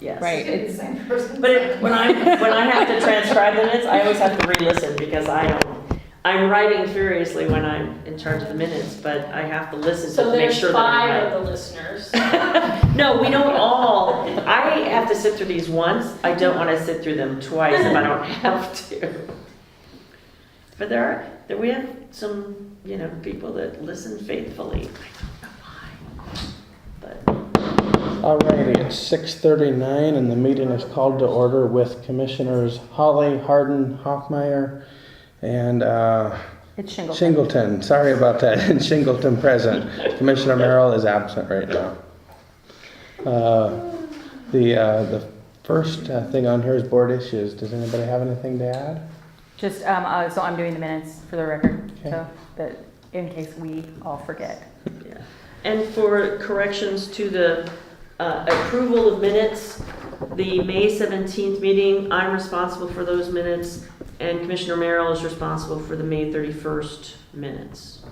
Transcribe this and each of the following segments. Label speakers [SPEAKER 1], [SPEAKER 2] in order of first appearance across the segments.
[SPEAKER 1] Yes.
[SPEAKER 2] Right.
[SPEAKER 3] It's the same person.
[SPEAKER 1] But when I have to transcribe the minutes, I always have to re-listen because I'm writing furiously when I'm in charge of the minutes, but I have to listen
[SPEAKER 4] So
[SPEAKER 1] to make
[SPEAKER 4] there's
[SPEAKER 1] sure that I'm
[SPEAKER 4] 5
[SPEAKER 1] right.
[SPEAKER 4] of the listeners.
[SPEAKER 1] No, we don't all. I have to sit through these once. I don't want to sit through them twice if I don't have to. But we have some, people that listen faithfully. I don't know why.
[SPEAKER 5] Alrighty, it's 6:39 and the meeting is called to order with Commissioners Holly, Hardin, Hoffmeyer, and
[SPEAKER 2] It's Shingleton.
[SPEAKER 5] Shingleton. Sorry about that. And Shingleton present. Commissioner Merrill is absent right now. The first thing on here is board issues. Does anybody have anything to add?
[SPEAKER 2] Just, so I'm doing the minutes for the record,
[SPEAKER 5] Okay.
[SPEAKER 2] so that in case we all forget.
[SPEAKER 1] Yeah. And for corrections to the approval of minutes, the May 17th meeting, I'm responsible for those minutes, and Commissioner Merrill is responsible for the May 31st minutes.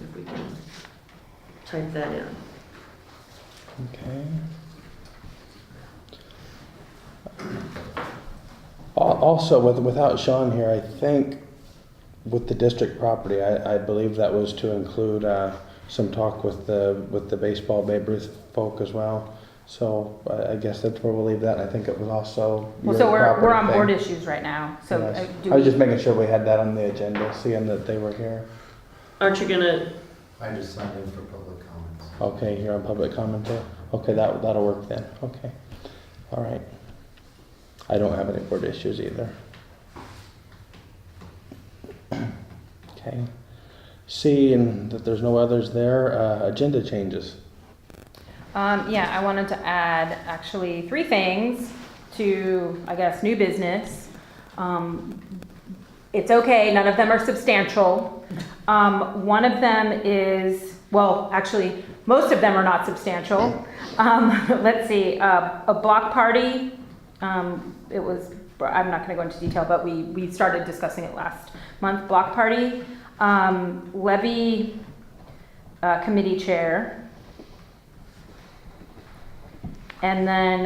[SPEAKER 1] If we can type that in.
[SPEAKER 5] Okay. Also, without Sean here, I think with the district property, I believe that was to include some talk with the baseball Babe Ruth folk as well. So I guess that's where we'll leave that. I think it was also
[SPEAKER 2] Well,
[SPEAKER 5] your
[SPEAKER 2] so we're
[SPEAKER 5] property
[SPEAKER 2] on
[SPEAKER 5] thing.
[SPEAKER 2] board issues right now, so
[SPEAKER 5] Yes.
[SPEAKER 2] do
[SPEAKER 5] I was
[SPEAKER 2] we,
[SPEAKER 5] just making sure we had that on the agenda, seeing that they were here.
[SPEAKER 1] Aren't you gonna,
[SPEAKER 6] I just signed in for public comments.
[SPEAKER 5] Okay, here on public commentary. Okay, that'll work then. Okay, all right. I don't have any board issues either. Okay. Seeing that there's no others there, agenda changes.
[SPEAKER 2] yeah, I wanted to add actually 3 things to, I guess, new business. It's okay, none of them are substantial. One of them is, well, actually, most of them are not substantial. Let's see, a block party. It was, I'm not going to go into detail, but we started discussing it last month. Block party, levy committee chair, and then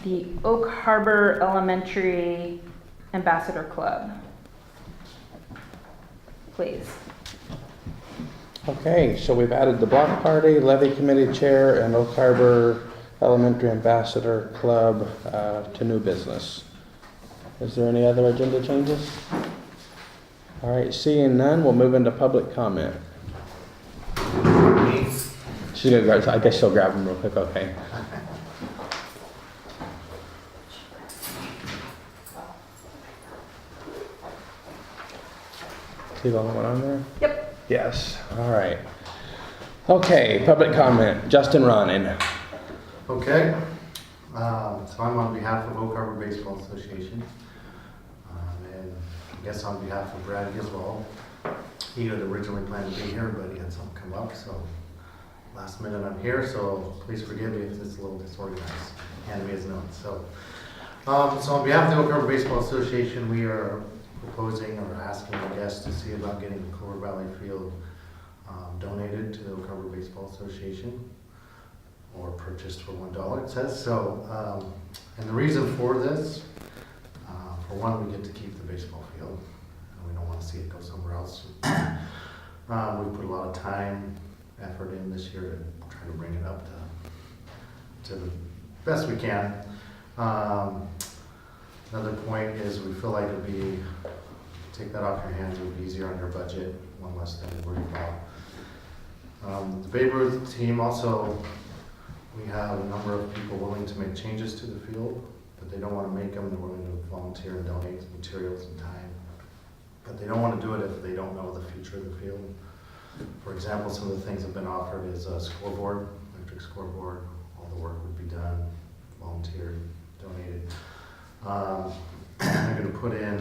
[SPEAKER 2] the Oak Harbor Elementary Ambassador Club. Please.
[SPEAKER 5] Okay, so we've added the block party, levy committee chair, and Oak Harbor Elementary Ambassador Club to new business. Is there any other agenda changes? All right, seeing none, we'll move into public comment. She's gonna grab, I guess she'll grab them real quick, okay. See the only one on there?
[SPEAKER 2] Yep.
[SPEAKER 5] Yes, all right. Okay, public comment, Justin Ronin.
[SPEAKER 6] Okay, so I'm on behalf of Oak Harbor Baseball Association, and I guess on behalf of Brad as well. He had originally planned to be here, but he had something come up, so last minute I'm here, so please forgive me if it's a little disorganized. Hand me his notes. So on behalf of the Oak Harbor Baseball Association, we are proposing or asking our guests to see about getting the Clover Valley Field donated to the Oak Harbor Baseball Association, or purchased for $1, it says. So, and the reason for this, for one, we get to keep the baseball field, and we don't want to see it go somewhere else. We put a lot of time, effort in this year to try to bring it up to the best we can. Another point is we feel like it'd be, take that off your hands, it would be easier on your budget, one less thing to worry about. The Babe Ruth team also, we have a number of people willing to make changes to the field, but they don't want to make them. They're willing to volunteer and donate materials and time. But they don't want to do it if they don't know the future of the field. For example, some of the things that have been offered is a scoreboard, electric scoreboard. All the work would be done, volunteered, donated. They're going to put in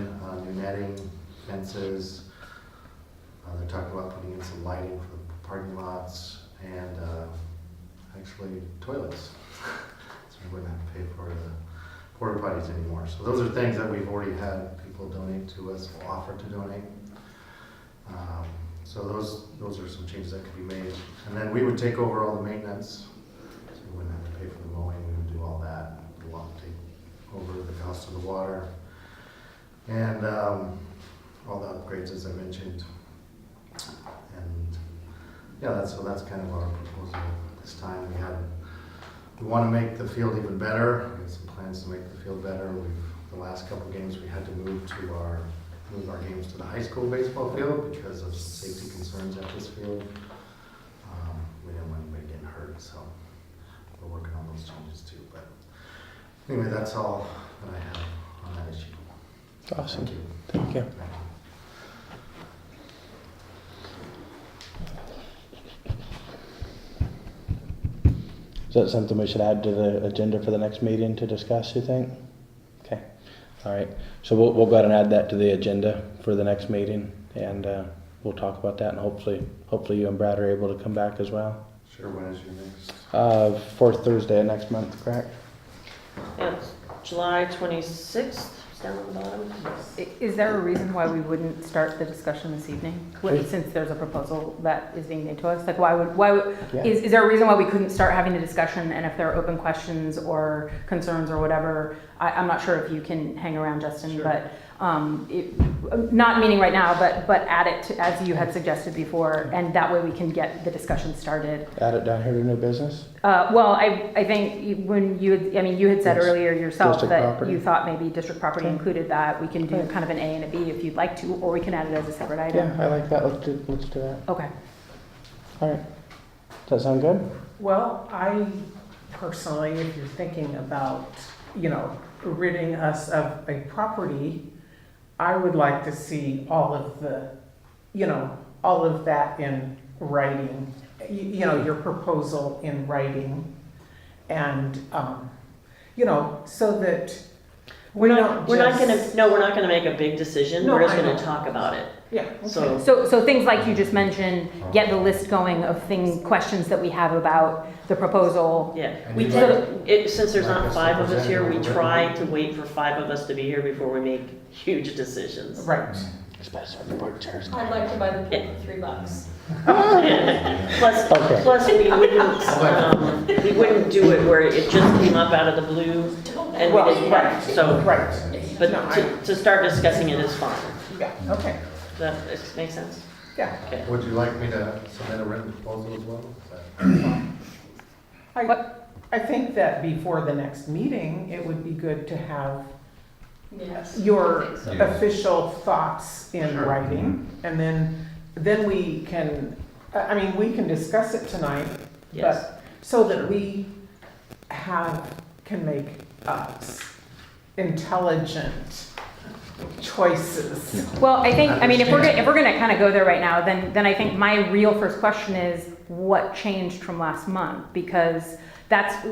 [SPEAKER 6] new netting, fences. They're talking about putting in some lighting for the parking lots and actually toilets. So we wouldn't have to pay for the porta potties anymore. So those are things that we've already had people donate to us, or offer to donate. So those are some changes that could be made. And then we would take over all the maintenance. So we wouldn't have to pay for the mowing, we would do all that. cost of the water, and all the upgrades as I mentioned. And yeah, that's kind of our proposal this time. We want to make the field even better. We have some plans to make the field better. The last couple games we had to move our games to the high school baseball field because of safety concerns at this field. We didn't want anybody getting hurt, so we're working on those changes too. But anyway, that's all that I have on that issue.
[SPEAKER 5] Awesome.
[SPEAKER 6] Thank you.
[SPEAKER 5] Thank you.
[SPEAKER 6] Thank you.
[SPEAKER 5] Is that something we should add to the agenda for the next meeting to discuss, you think? Okay, all right. So we'll go ahead and add that to the agenda for the next meeting, and we'll talk about that, and hopefully you and Brad are able to come back as well.
[SPEAKER 6] Sure, when is your next?
[SPEAKER 5] Fourth Thursday of next month, correct?
[SPEAKER 1] Yeah, it's July 26th, it's down on the bottom.
[SPEAKER 2] Is there a reason why we wouldn't start the discussion this evening, since there's a proposal that is being made to us? Like,
[SPEAKER 5] Yeah.
[SPEAKER 2] is there a reason why we couldn't start having the discussion, and if there are open questions or concerns or whatever, I'm not sure if you can hang around, Justin,
[SPEAKER 1] Sure.
[SPEAKER 2] but not meaning right now, but add it to, as you had suggested before, and that way we can get the discussion started.
[SPEAKER 5] Add it down here to new business?
[SPEAKER 2] Well, I think when you had said
[SPEAKER 5] Yes.
[SPEAKER 2] earlier yourself
[SPEAKER 5] District
[SPEAKER 2] that
[SPEAKER 5] property.
[SPEAKER 2] you thought maybe district property
[SPEAKER 5] Okay.
[SPEAKER 2] included that. We can do
[SPEAKER 5] Okay.
[SPEAKER 2] kind of an A and a B if you'd like to, or we can add it as a separate item.
[SPEAKER 5] Yeah, I like that. Let's do that.
[SPEAKER 2] Okay.
[SPEAKER 5] All right. Does that sound good?
[SPEAKER 3] Well, I personally, if you're thinking about, ridding us of a property, I would like to see all of that in writing, your proposal in writing. And, so that
[SPEAKER 1] We're
[SPEAKER 3] we
[SPEAKER 1] not
[SPEAKER 3] don't
[SPEAKER 1] gonna make a big decision,
[SPEAKER 3] No,
[SPEAKER 1] we're just
[SPEAKER 3] I
[SPEAKER 1] gonna
[SPEAKER 3] know.
[SPEAKER 1] talk about it.
[SPEAKER 3] Yeah,
[SPEAKER 1] So,
[SPEAKER 2] So things like you just mentioned, get the list going of questions that we have about the proposal.
[SPEAKER 1] yeah,
[SPEAKER 6] And
[SPEAKER 1] we
[SPEAKER 6] you
[SPEAKER 1] did, since there's
[SPEAKER 6] like
[SPEAKER 1] not
[SPEAKER 6] us to
[SPEAKER 1] 5 of us
[SPEAKER 6] present
[SPEAKER 1] here,
[SPEAKER 6] it
[SPEAKER 1] we
[SPEAKER 6] written?
[SPEAKER 1] try to wait for 5 of us to be here before we make huge decisions.
[SPEAKER 3] right.
[SPEAKER 5] Especially on the board chairs.
[SPEAKER 4] I'd like to buy the pit for $3.
[SPEAKER 5] Okay.
[SPEAKER 1] Plus we wouldn't do it where it just came up out of the blue and we
[SPEAKER 3] Well,
[SPEAKER 1] didn't,
[SPEAKER 3] right,
[SPEAKER 1] so,
[SPEAKER 3] right.
[SPEAKER 1] but
[SPEAKER 3] No,
[SPEAKER 1] to start discussing it is fine.
[SPEAKER 3] Yeah, okay,
[SPEAKER 1] Does that make sense?
[SPEAKER 3] yeah.
[SPEAKER 1] Okay.
[SPEAKER 6] Would you like me to submit a written proposal as well?
[SPEAKER 3] I think that before the next meeting, it would be good to have
[SPEAKER 4] Yes.
[SPEAKER 3] your
[SPEAKER 4] I think so.
[SPEAKER 7] Yeah.
[SPEAKER 3] official thoughts in
[SPEAKER 6] Sure.
[SPEAKER 3] writing, and then we can, we can discuss it tonight,
[SPEAKER 1] Yes.
[SPEAKER 3] but so that we can make intelligent choices.
[SPEAKER 2] Well, I think, if we're gonna kind of go there right now, then I think my real first question is what changed from last month? Because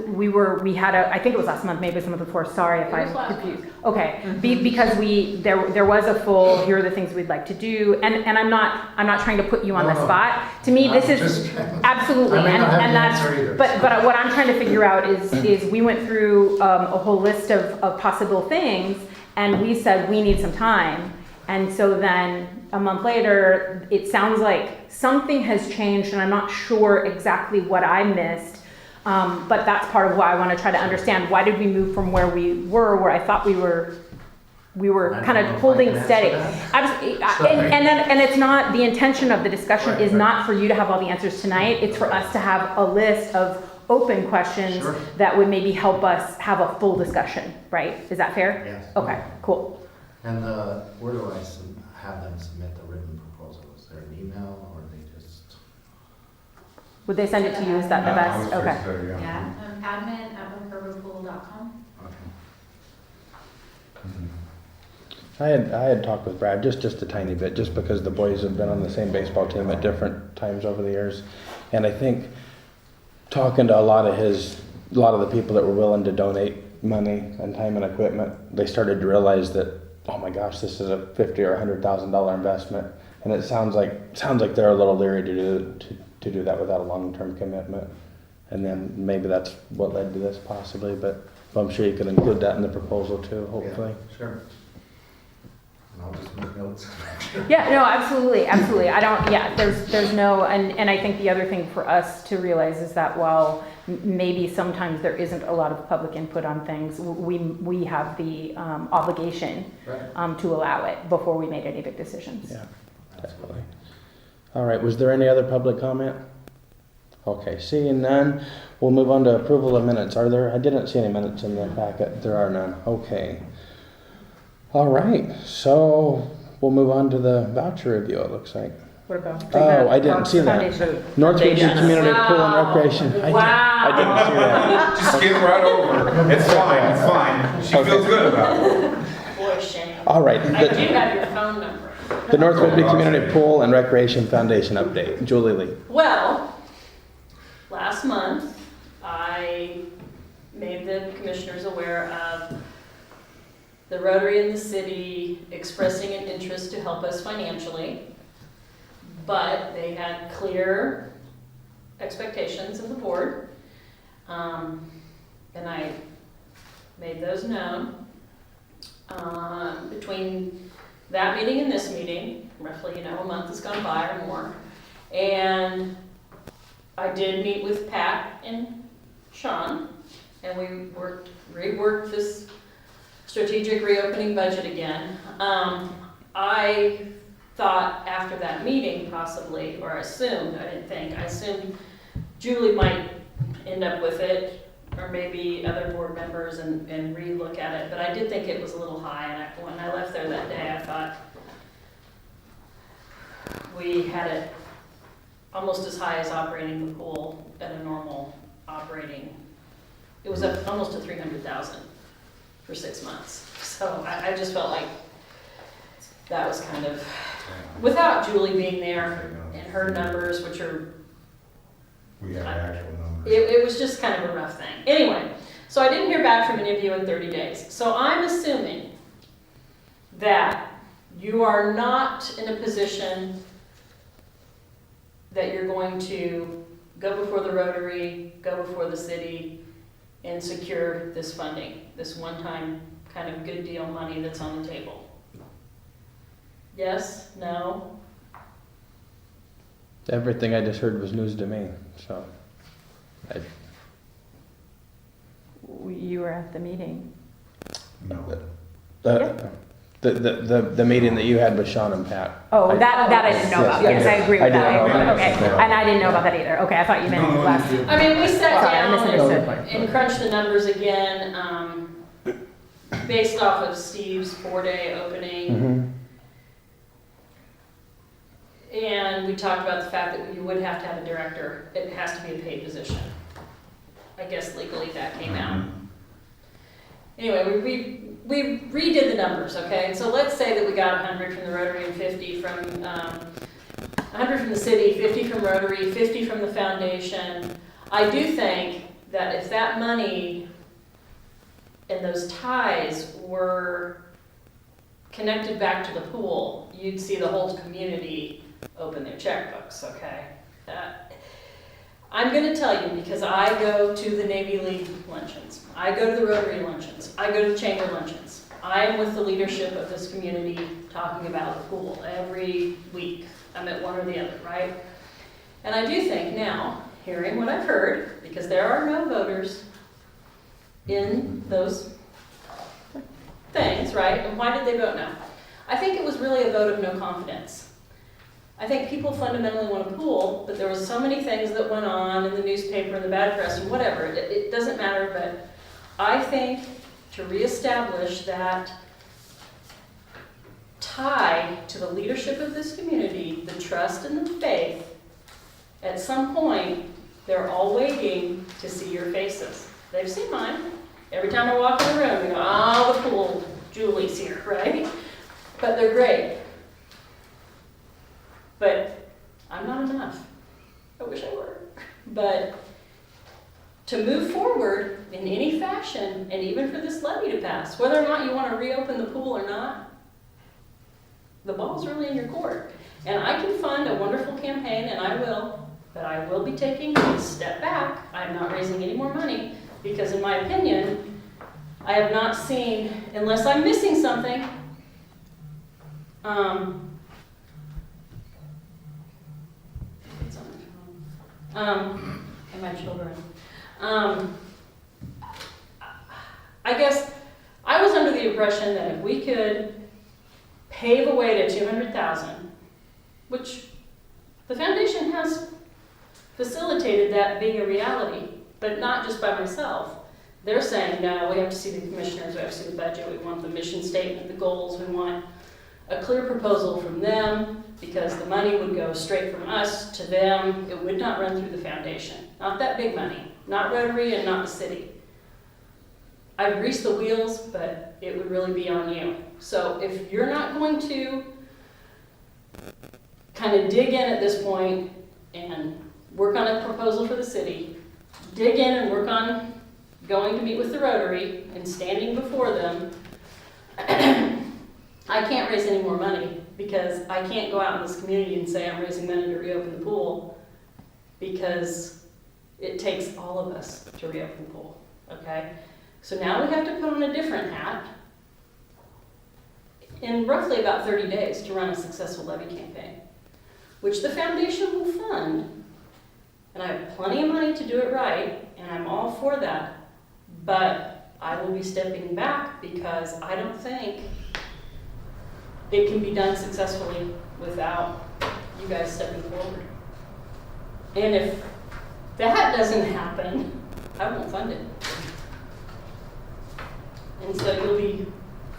[SPEAKER 2] we had I think it was last month, maybe it was the month before, sorry if
[SPEAKER 4] It was
[SPEAKER 2] I'm
[SPEAKER 4] last
[SPEAKER 2] confused. Okay, because there was a full, here are the things we'd like to do, and I'm not trying to put you on the
[SPEAKER 6] No.
[SPEAKER 2] spot. To me, this
[SPEAKER 6] I'm
[SPEAKER 2] is,
[SPEAKER 6] just-
[SPEAKER 2] absolutely,
[SPEAKER 6] I may not have
[SPEAKER 2] and
[SPEAKER 6] the
[SPEAKER 2] that's,
[SPEAKER 6] answer either.
[SPEAKER 2] but what I'm trying to figure out is we went through a whole list of possible things, and we said we need some time. And so then a month later, it sounds like something has changed, and I'm not sure exactly what I missed. But that's part of why I want to try to understand, why did we move from where we were, where I thought we were
[SPEAKER 6] I
[SPEAKER 2] kind
[SPEAKER 6] don't know
[SPEAKER 2] of
[SPEAKER 6] if
[SPEAKER 2] holding
[SPEAKER 6] I can answer
[SPEAKER 2] steady.
[SPEAKER 6] that.
[SPEAKER 2] Absolutely,
[SPEAKER 6] Sorry.
[SPEAKER 2] and it's not, the intention of the discussion
[SPEAKER 6] Right,
[SPEAKER 2] is
[SPEAKER 6] right.
[SPEAKER 2] not for you to have all the answers tonight. It's for us to have a list of open questions
[SPEAKER 6] Sure.
[SPEAKER 2] that would maybe help us have a full discussion, right? Is that fair?
[SPEAKER 6] Yes.
[SPEAKER 2] Okay, cool.
[SPEAKER 6] And where do I have them submit the written proposal? Is there an email or they just?
[SPEAKER 2] Would they send it to you? Is that the best? Okay.
[SPEAKER 4] Yeah, admin@woodcoverpool.com.
[SPEAKER 6] Okay.
[SPEAKER 5] I had talked with Brad just a tiny bit, just because the boys have been on the same baseball team at different times over the years. And I think talking to a lot of the people that were willing to donate money and time and equipment, they started to realize that, oh my gosh, this is a $50,000 or $100,000 investment. And it sounds like they're a little leery to do that without a long-term commitment. And then maybe that's what led to this possibly, but I'm sure you could include that in the proposal too, hopefully.
[SPEAKER 6] Yeah, sure. And I'll just make notes.
[SPEAKER 2] Yeah, no, absolutely, absolutely. I don't, yeah, there's no, and I think the other thing for us to realize is that while maybe sometimes there isn't a lot of public input on things, we have the obligation
[SPEAKER 6] Right.
[SPEAKER 2] to allow it before we made any big decisions.
[SPEAKER 5] Yeah, definitely. All right, was there any other public comment? Okay, seeing none, we'll move on to approval of minutes. Are there, I didn't see any minutes in the packet. There are none. Okay. All right, so we'll move on to the voucher review, it looks like.
[SPEAKER 3] What about?
[SPEAKER 5] Oh, I didn't see that.
[SPEAKER 3] Foundation.
[SPEAKER 5] Northwood
[SPEAKER 1] Foundation.
[SPEAKER 5] Community Pool and
[SPEAKER 2] Wow.
[SPEAKER 5] Recreation. I didn't see that.
[SPEAKER 7] Just skip right over. It's fine, it's fine. She
[SPEAKER 5] Okay.
[SPEAKER 7] feels good about it.
[SPEAKER 4] Boy, Shane.
[SPEAKER 5] All right,
[SPEAKER 4] I do have your phone number.
[SPEAKER 5] the Northwood Community Pool and Recreation Foundation update. Julie Lee.
[SPEAKER 4] Well, last month, I made the commissioners aware of the Rotary in the city expressing an interest to help us financially, but they had clear expectations of the board, and I made those known. Between that meeting and this meeting, roughly, a month has gone by or more, and I did meet with Pat and Sean, and we reworked this strategic reopening budget again. I thought after that meeting possibly, or I assumed Julie might end up with it, or maybe other board members and re-look at it, but I did think it was a little high, and when I left there that day, I thought we had it almost as high as operating the pool at a normal operating. It was up almost to 300,000 for 6 months. So I just felt like that was kind of, without Julie being there and her numbers, which are,
[SPEAKER 7] We have actual numbers.
[SPEAKER 4] it was just kind of a rough thing. Anyway, so I didn't hear back from any of you in 30 days. So I'm assuming that you are not in a position that you're going to go before the Rotary, go before the city, and secure this funding, this one-time kind of good deal money that's on the table. Yes? No?
[SPEAKER 5] Everything I just heard was news to me, so.
[SPEAKER 2] You were at the meeting.
[SPEAKER 7] No.
[SPEAKER 5] The meeting that you had with Sean and Pat.
[SPEAKER 2] Oh, that I didn't know about.
[SPEAKER 5] Yes,
[SPEAKER 2] Yes, I agree with
[SPEAKER 5] I
[SPEAKER 2] that.
[SPEAKER 5] didn't know
[SPEAKER 2] Okay,
[SPEAKER 5] that.
[SPEAKER 2] and I didn't know about that either. Okay, I thought you meant last.
[SPEAKER 4] I mean, we sat
[SPEAKER 2] Sorry, I
[SPEAKER 4] down
[SPEAKER 2] misunderstood.
[SPEAKER 4] and crunched the numbers again, based off of Steve's 4-day opening.
[SPEAKER 5] Mhm.
[SPEAKER 4] And we talked about the fact that you would have to have a director. It has to be a paid position. I guess legally that came out. Anyway, we redid the numbers, okay? So let's say that we got 100 from the Rotary and 50 from, 100 from the city, 50 from Rotary, 50 from the foundation. I do think that if that money and those ties were connected back to the pool, you'd see the whole community open their checkbooks, okay? I'm gonna tell you, because I go to the Navy League luncheons, I go to the Rotary luncheons, I go to the Chamber luncheons. I am with the leadership of this community talking about the pool every week. I'm at one or the other, right? And I do think now, hearing what I've heard, because there are no voters in those things, right? And why did they vote no? I think it was really a vote of no confidence. I think people fundamentally want a pool, but there was so many things that went on in the newspaper and the bad press and whatever. It doesn't matter, but I think to reestablish that tie to the leadership of this community, the trust and the faith, at some point, they're all waiting to see your faces. They've seen mine. Every time I walk in the room, they go, oh, the pool, Julie's here, right? But they're great. But I'm not enough. I wish I were. But to move forward in any fashion, and even for this levy to pass, whether or not you want to reopen the pool or not, the ball's really in your court. And I can fund a wonderful campaign, and I will, but I will be taking a step back. I'm not raising any more money, because in my opinion, I have not seen, unless I'm missing something, It's on my phone. And my children. I guess I was under the impression that if we could pave a way to 200,000, which the foundation has facilitated that being a reality, but not just by myself. They're saying, no, we have to see the commissioners, we have to see the budget, we want the mission statement, the goals, we want a clear proposal from them, because the money would go straight from us to them. It would not run through the foundation. Not that big money, not Rotary and not the city. I've greased the wheels, but it would really be on you. So if you're not going to kind of dig in at this point and work on a proposal for the city, dig in and work on going to meet with the Rotary and standing before them, I can't raise any more money, because I can't go out in this community and say I'm raising money to reopen the pool, because it takes all of us to reopen the pool, okay? So now we have to put on a different hat in roughly about 30 days to run a successful levy campaign, which the foundation will fund. And I have plenty of money to do it right, and I'm all for that. But I will be stepping back, because I don't think it can be done successfully without you guys stepping forward. And if that doesn't happen, I won't fund it. And so you'll be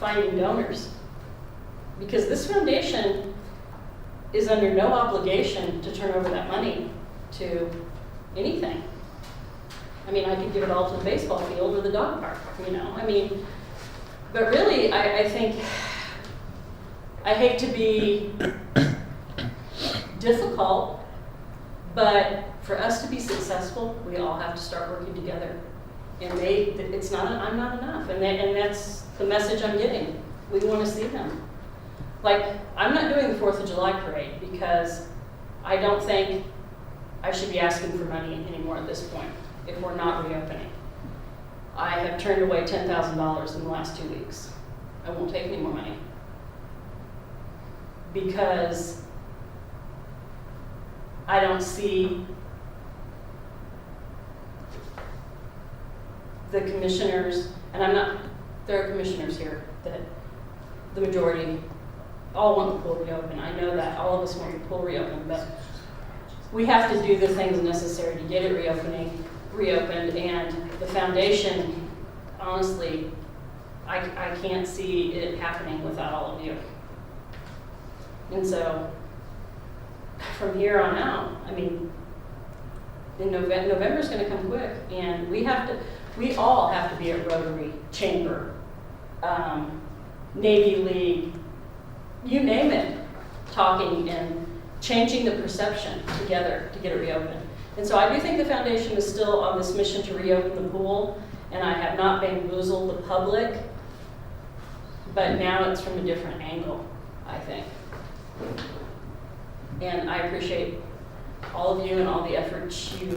[SPEAKER 4] finding donors. Because this foundation is under no obligation to turn over that money to anything. I mean, I could give it all to the baseball field or the dog park, you know? I mean, but really, I think, I hate to be difficult, but for us to be successful, we all have to start working together. And it's not, I'm not enough, and that's the message I'm getting. We want to see them. Like, I'm not doing the 4th of July parade, because I don't think I should be asking for money anymore at this point, if we're not reopening. I have turned away $10,000 in the last 2 weeks. I won't take any more money. Because I don't see the commissioners, and there are commissioners here that the majority all want the pool reopened. I know that, all of us want the pool reopened, but we have to do the things necessary to get it reopened, and the foundation, honestly, I can't see it happening without all of you. And so, from here on out, I mean, in November's gonna come quick, and we all have to be at Rotary, Chamber, Navy League, you name it, talking and changing the perception together to get it reopened. And so I do think the foundation is still on this mission to reopen the pool, and I have not bamboozled the public, but now it's from a different angle, I think. And I appreciate all of you and all the efforts you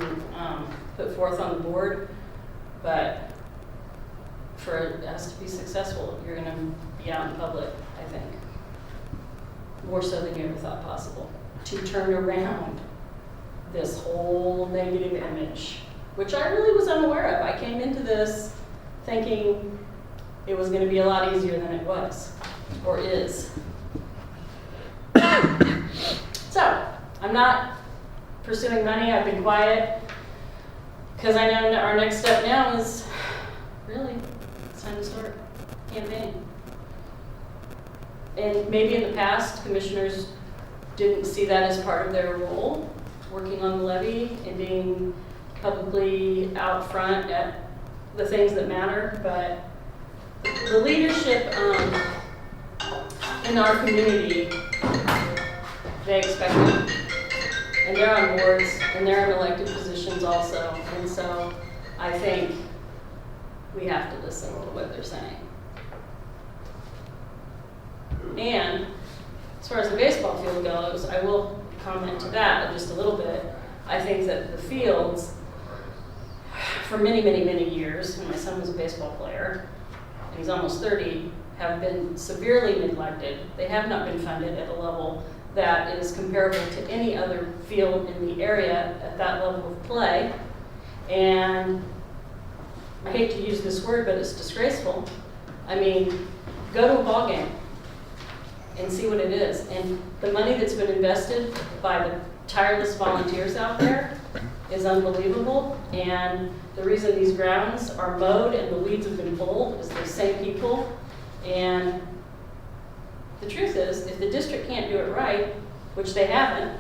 [SPEAKER 4] put forth on the board, but for us to be successful, you're gonna be out in public, I think. More so than you ever thought possible. To turn around this whole negative image, which I really was unaware of. I came into this thinking it was gonna be a lot easier than it was, or is. So, I'm not pursuing money, I've been quiet, because I know our next step now is, really, it's time to start campaigning. And maybe in the past, commissioners didn't see that as part of their role, working on the levy and being publicly out front at the things that matter, but the leadership in our community, they expect it. And they're on boards, and they're in elected positions also, and so I think we have to listen to what they're saying. And as far as the baseball field goes, I will comment to that just a little bit. I think that the fields, for many, many, many years, and my son was a baseball player, and he's almost 30, have been severely neglected. They have not been funded at a level that is comparable to any other field in the area at that level of play. And I hate to use this word, but it's disgraceful. I mean, go to a ball game and see what it is. And the money that's been invested by the tireless volunteers out there is unbelievable. And the reason these grounds are mowed and the weeds have been pulled is the same people. And the truth is, if the district can't do it right, which they haven't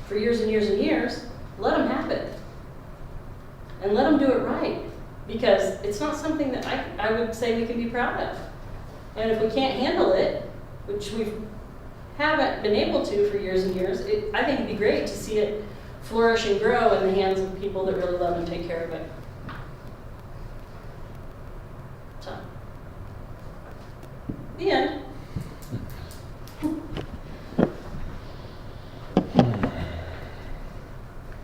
[SPEAKER 4] for years and years and years, let them have it. And let them do it right. Because it's not something that I would say we can be proud of. And if we can't handle it, which we haven't been able to for years and years, I think it'd be great to see it flourish and grow in the hands of people that really love and take care of it. So, the end.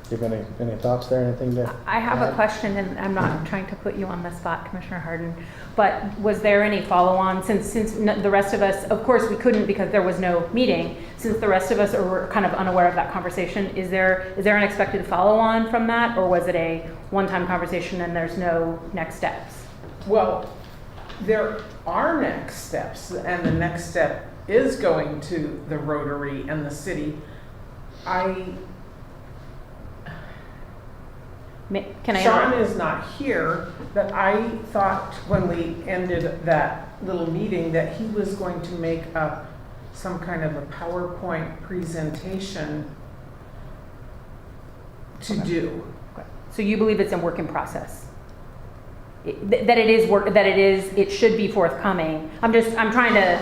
[SPEAKER 5] Do you have any thoughts there, anything to?
[SPEAKER 2] I have a
[SPEAKER 5] add?
[SPEAKER 2] question, and I'm not trying to put you on the spot, Commissioner Harden, but was there any follow-on, since the rest of us, of course we couldn't because there was no meeting, since the rest of us are kind of unaware of that conversation, is there an expected follow-on from that, or was it a one-time conversation and there's no next steps?
[SPEAKER 3] Well, there are next steps, and the next step is going to the Rotary and the city.
[SPEAKER 2] Can I
[SPEAKER 3] Sean
[SPEAKER 2] interrupt?
[SPEAKER 3] is not here, but I thought when we ended that little meeting that he was going to make up some kind of a PowerPoint presentation to do.
[SPEAKER 2] So you believe it's a work in process? It should be forthcoming. I'm trying to,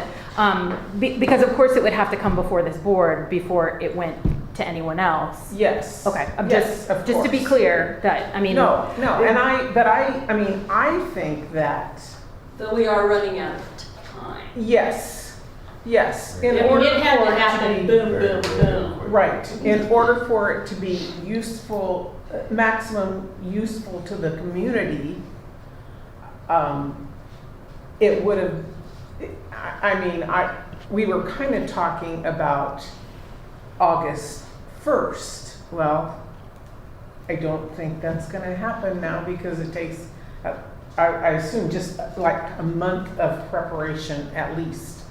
[SPEAKER 2] because of course it would have to come before this board before it went to anyone else.
[SPEAKER 3] Yes.
[SPEAKER 2] Okay,
[SPEAKER 3] Yes, of
[SPEAKER 2] just to be
[SPEAKER 3] course.
[SPEAKER 2] clear that, I mean.
[SPEAKER 3] No, and I think that,
[SPEAKER 4] Though we are running out of time.
[SPEAKER 3] yes. In
[SPEAKER 4] I mean,
[SPEAKER 3] order
[SPEAKER 4] it had
[SPEAKER 3] for
[SPEAKER 4] to
[SPEAKER 3] it
[SPEAKER 4] happen,
[SPEAKER 3] to
[SPEAKER 4] boom,
[SPEAKER 7] Very,
[SPEAKER 4] boom,
[SPEAKER 7] very
[SPEAKER 4] boom.
[SPEAKER 7] quick.
[SPEAKER 3] right, in order for it to be useful, maximum useful to the community, it would have, we were kind of talking about August 1st. Well, I don't think that's going to happen now because it takes, I assume, just like a month of preparation at least.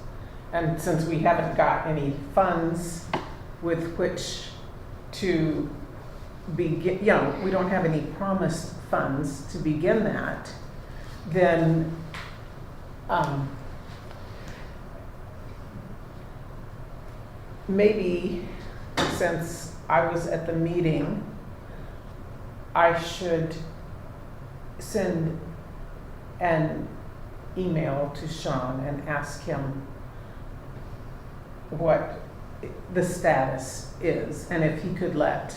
[SPEAKER 3] And since we haven't got any funds with which to begin, we don't have any promised funds to begin that, then maybe since I was at the meeting, I should send an email to Sean and ask him what the status is and if he could let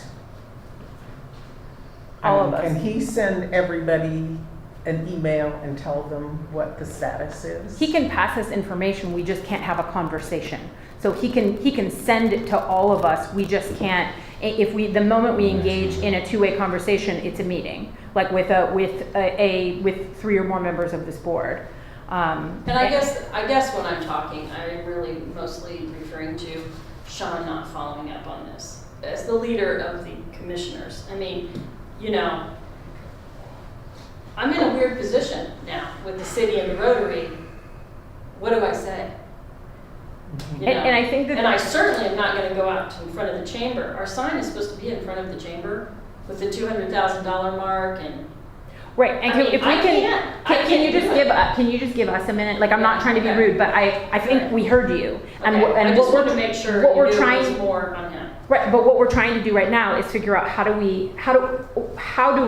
[SPEAKER 2] All of us.
[SPEAKER 3] Can he send everybody an email and tell them what the status is?
[SPEAKER 2] He can pass us information, we just can't have a conversation. So he can send it to all of us, we just can't, the moment we engage in a two-way conversation, it's a meeting, like with three or more members of this board.
[SPEAKER 4] And I guess when I'm talking, I'm really mostly referring to Sean not following up on this. As the leader of the commissioners, I mean, I'm in a weird position now with the city and the Rotary. What do I say?
[SPEAKER 2] And I think that.
[SPEAKER 4] And I certainly am not gonna go out in front of the chamber. Our sign is supposed to be in front of the chamber with the $200,000 mark and.
[SPEAKER 2] Right, and
[SPEAKER 4] I
[SPEAKER 2] can you just give us a minute? Like, I'm not trying to be
[SPEAKER 4] Okay.
[SPEAKER 2] rude, but I think we heard you.
[SPEAKER 4] I just wanted to make sure
[SPEAKER 2] what we're
[SPEAKER 4] you knew
[SPEAKER 2] trying-
[SPEAKER 4] there was more on him.
[SPEAKER 2] Right, but what we're trying to do right now is figure out how do we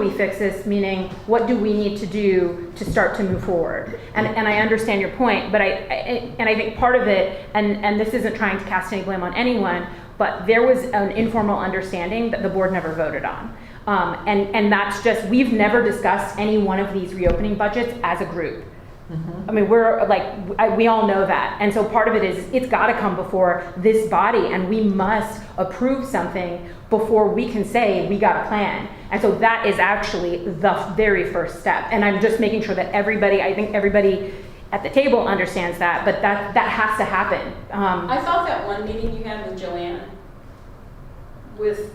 [SPEAKER 2] fix this, meaning what do we need to do to start to move forward? And I understand your point, but I think part of it, and this isn't trying to cast any blame on anyone, but there was an informal understanding that the board never voted on. And that's just, we've never discussed any one of these reopening budgets as a group. I mean, we all know that. And so part of it is, it's gotta come before this body and we must approve something before we can say we got a plan. And so that is actually the very first step. And I'm just making sure that I think everybody at the table understands that, but that has to happen.
[SPEAKER 4] I thought that one meeting you had with Joanne with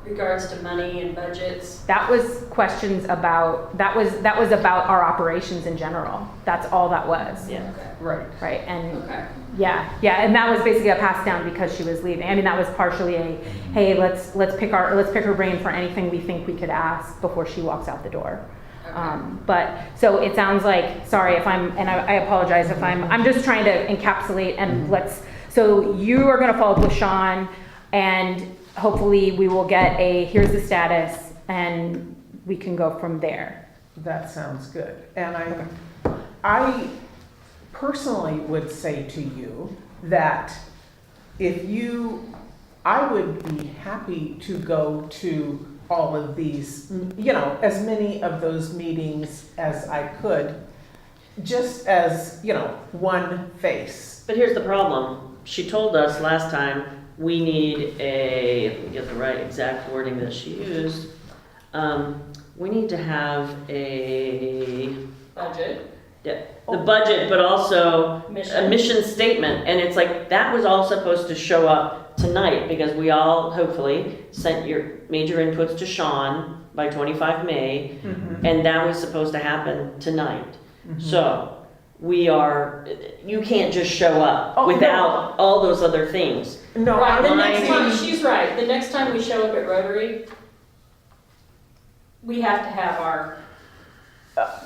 [SPEAKER 4] regards to money and budgets.
[SPEAKER 2] That was questions about, that was about our operations in general. That's all that was.
[SPEAKER 1] Yeah.
[SPEAKER 4] Okay.
[SPEAKER 3] Right.
[SPEAKER 2] Right, and
[SPEAKER 4] Okay.
[SPEAKER 2] yeah, and that was basically a pass down because she was leaving. I mean, that was partially a, hey, let's pick her brain for anything we think we could ask before she walks out the door.
[SPEAKER 4] Okay.
[SPEAKER 2] But, so it sounds like, sorry if I apologize if I'm just trying to encapsulate and so you are gonna follow up with Sean, and hopefully we will get here's the status, and we can go from there.
[SPEAKER 3] That sounds good. And I personally would say to you that I would be happy to go to all of these, as many of those meetings as I could, just as, one face.
[SPEAKER 1] But here's the problem. She told us last time, we need let me get the right exact wording that she used. We need to have a,
[SPEAKER 4] Budget.
[SPEAKER 1] the budget, but also a
[SPEAKER 4] Mission.
[SPEAKER 1] mission statement. And it's like, that was all supposed to show up tonight because we all hopefully sent your major inputs to Sean by 25 May.
[SPEAKER 3] Mhm.
[SPEAKER 1] And that was supposed to happen tonight.
[SPEAKER 3] Mhm.
[SPEAKER 1] So you can't just show up
[SPEAKER 3] Oh, no.
[SPEAKER 1] without all those other things.
[SPEAKER 3] No,
[SPEAKER 4] Right, the
[SPEAKER 3] I'm
[SPEAKER 4] next time,
[SPEAKER 3] saying,
[SPEAKER 4] she's right, the next time we show up at Rotary, we have to have our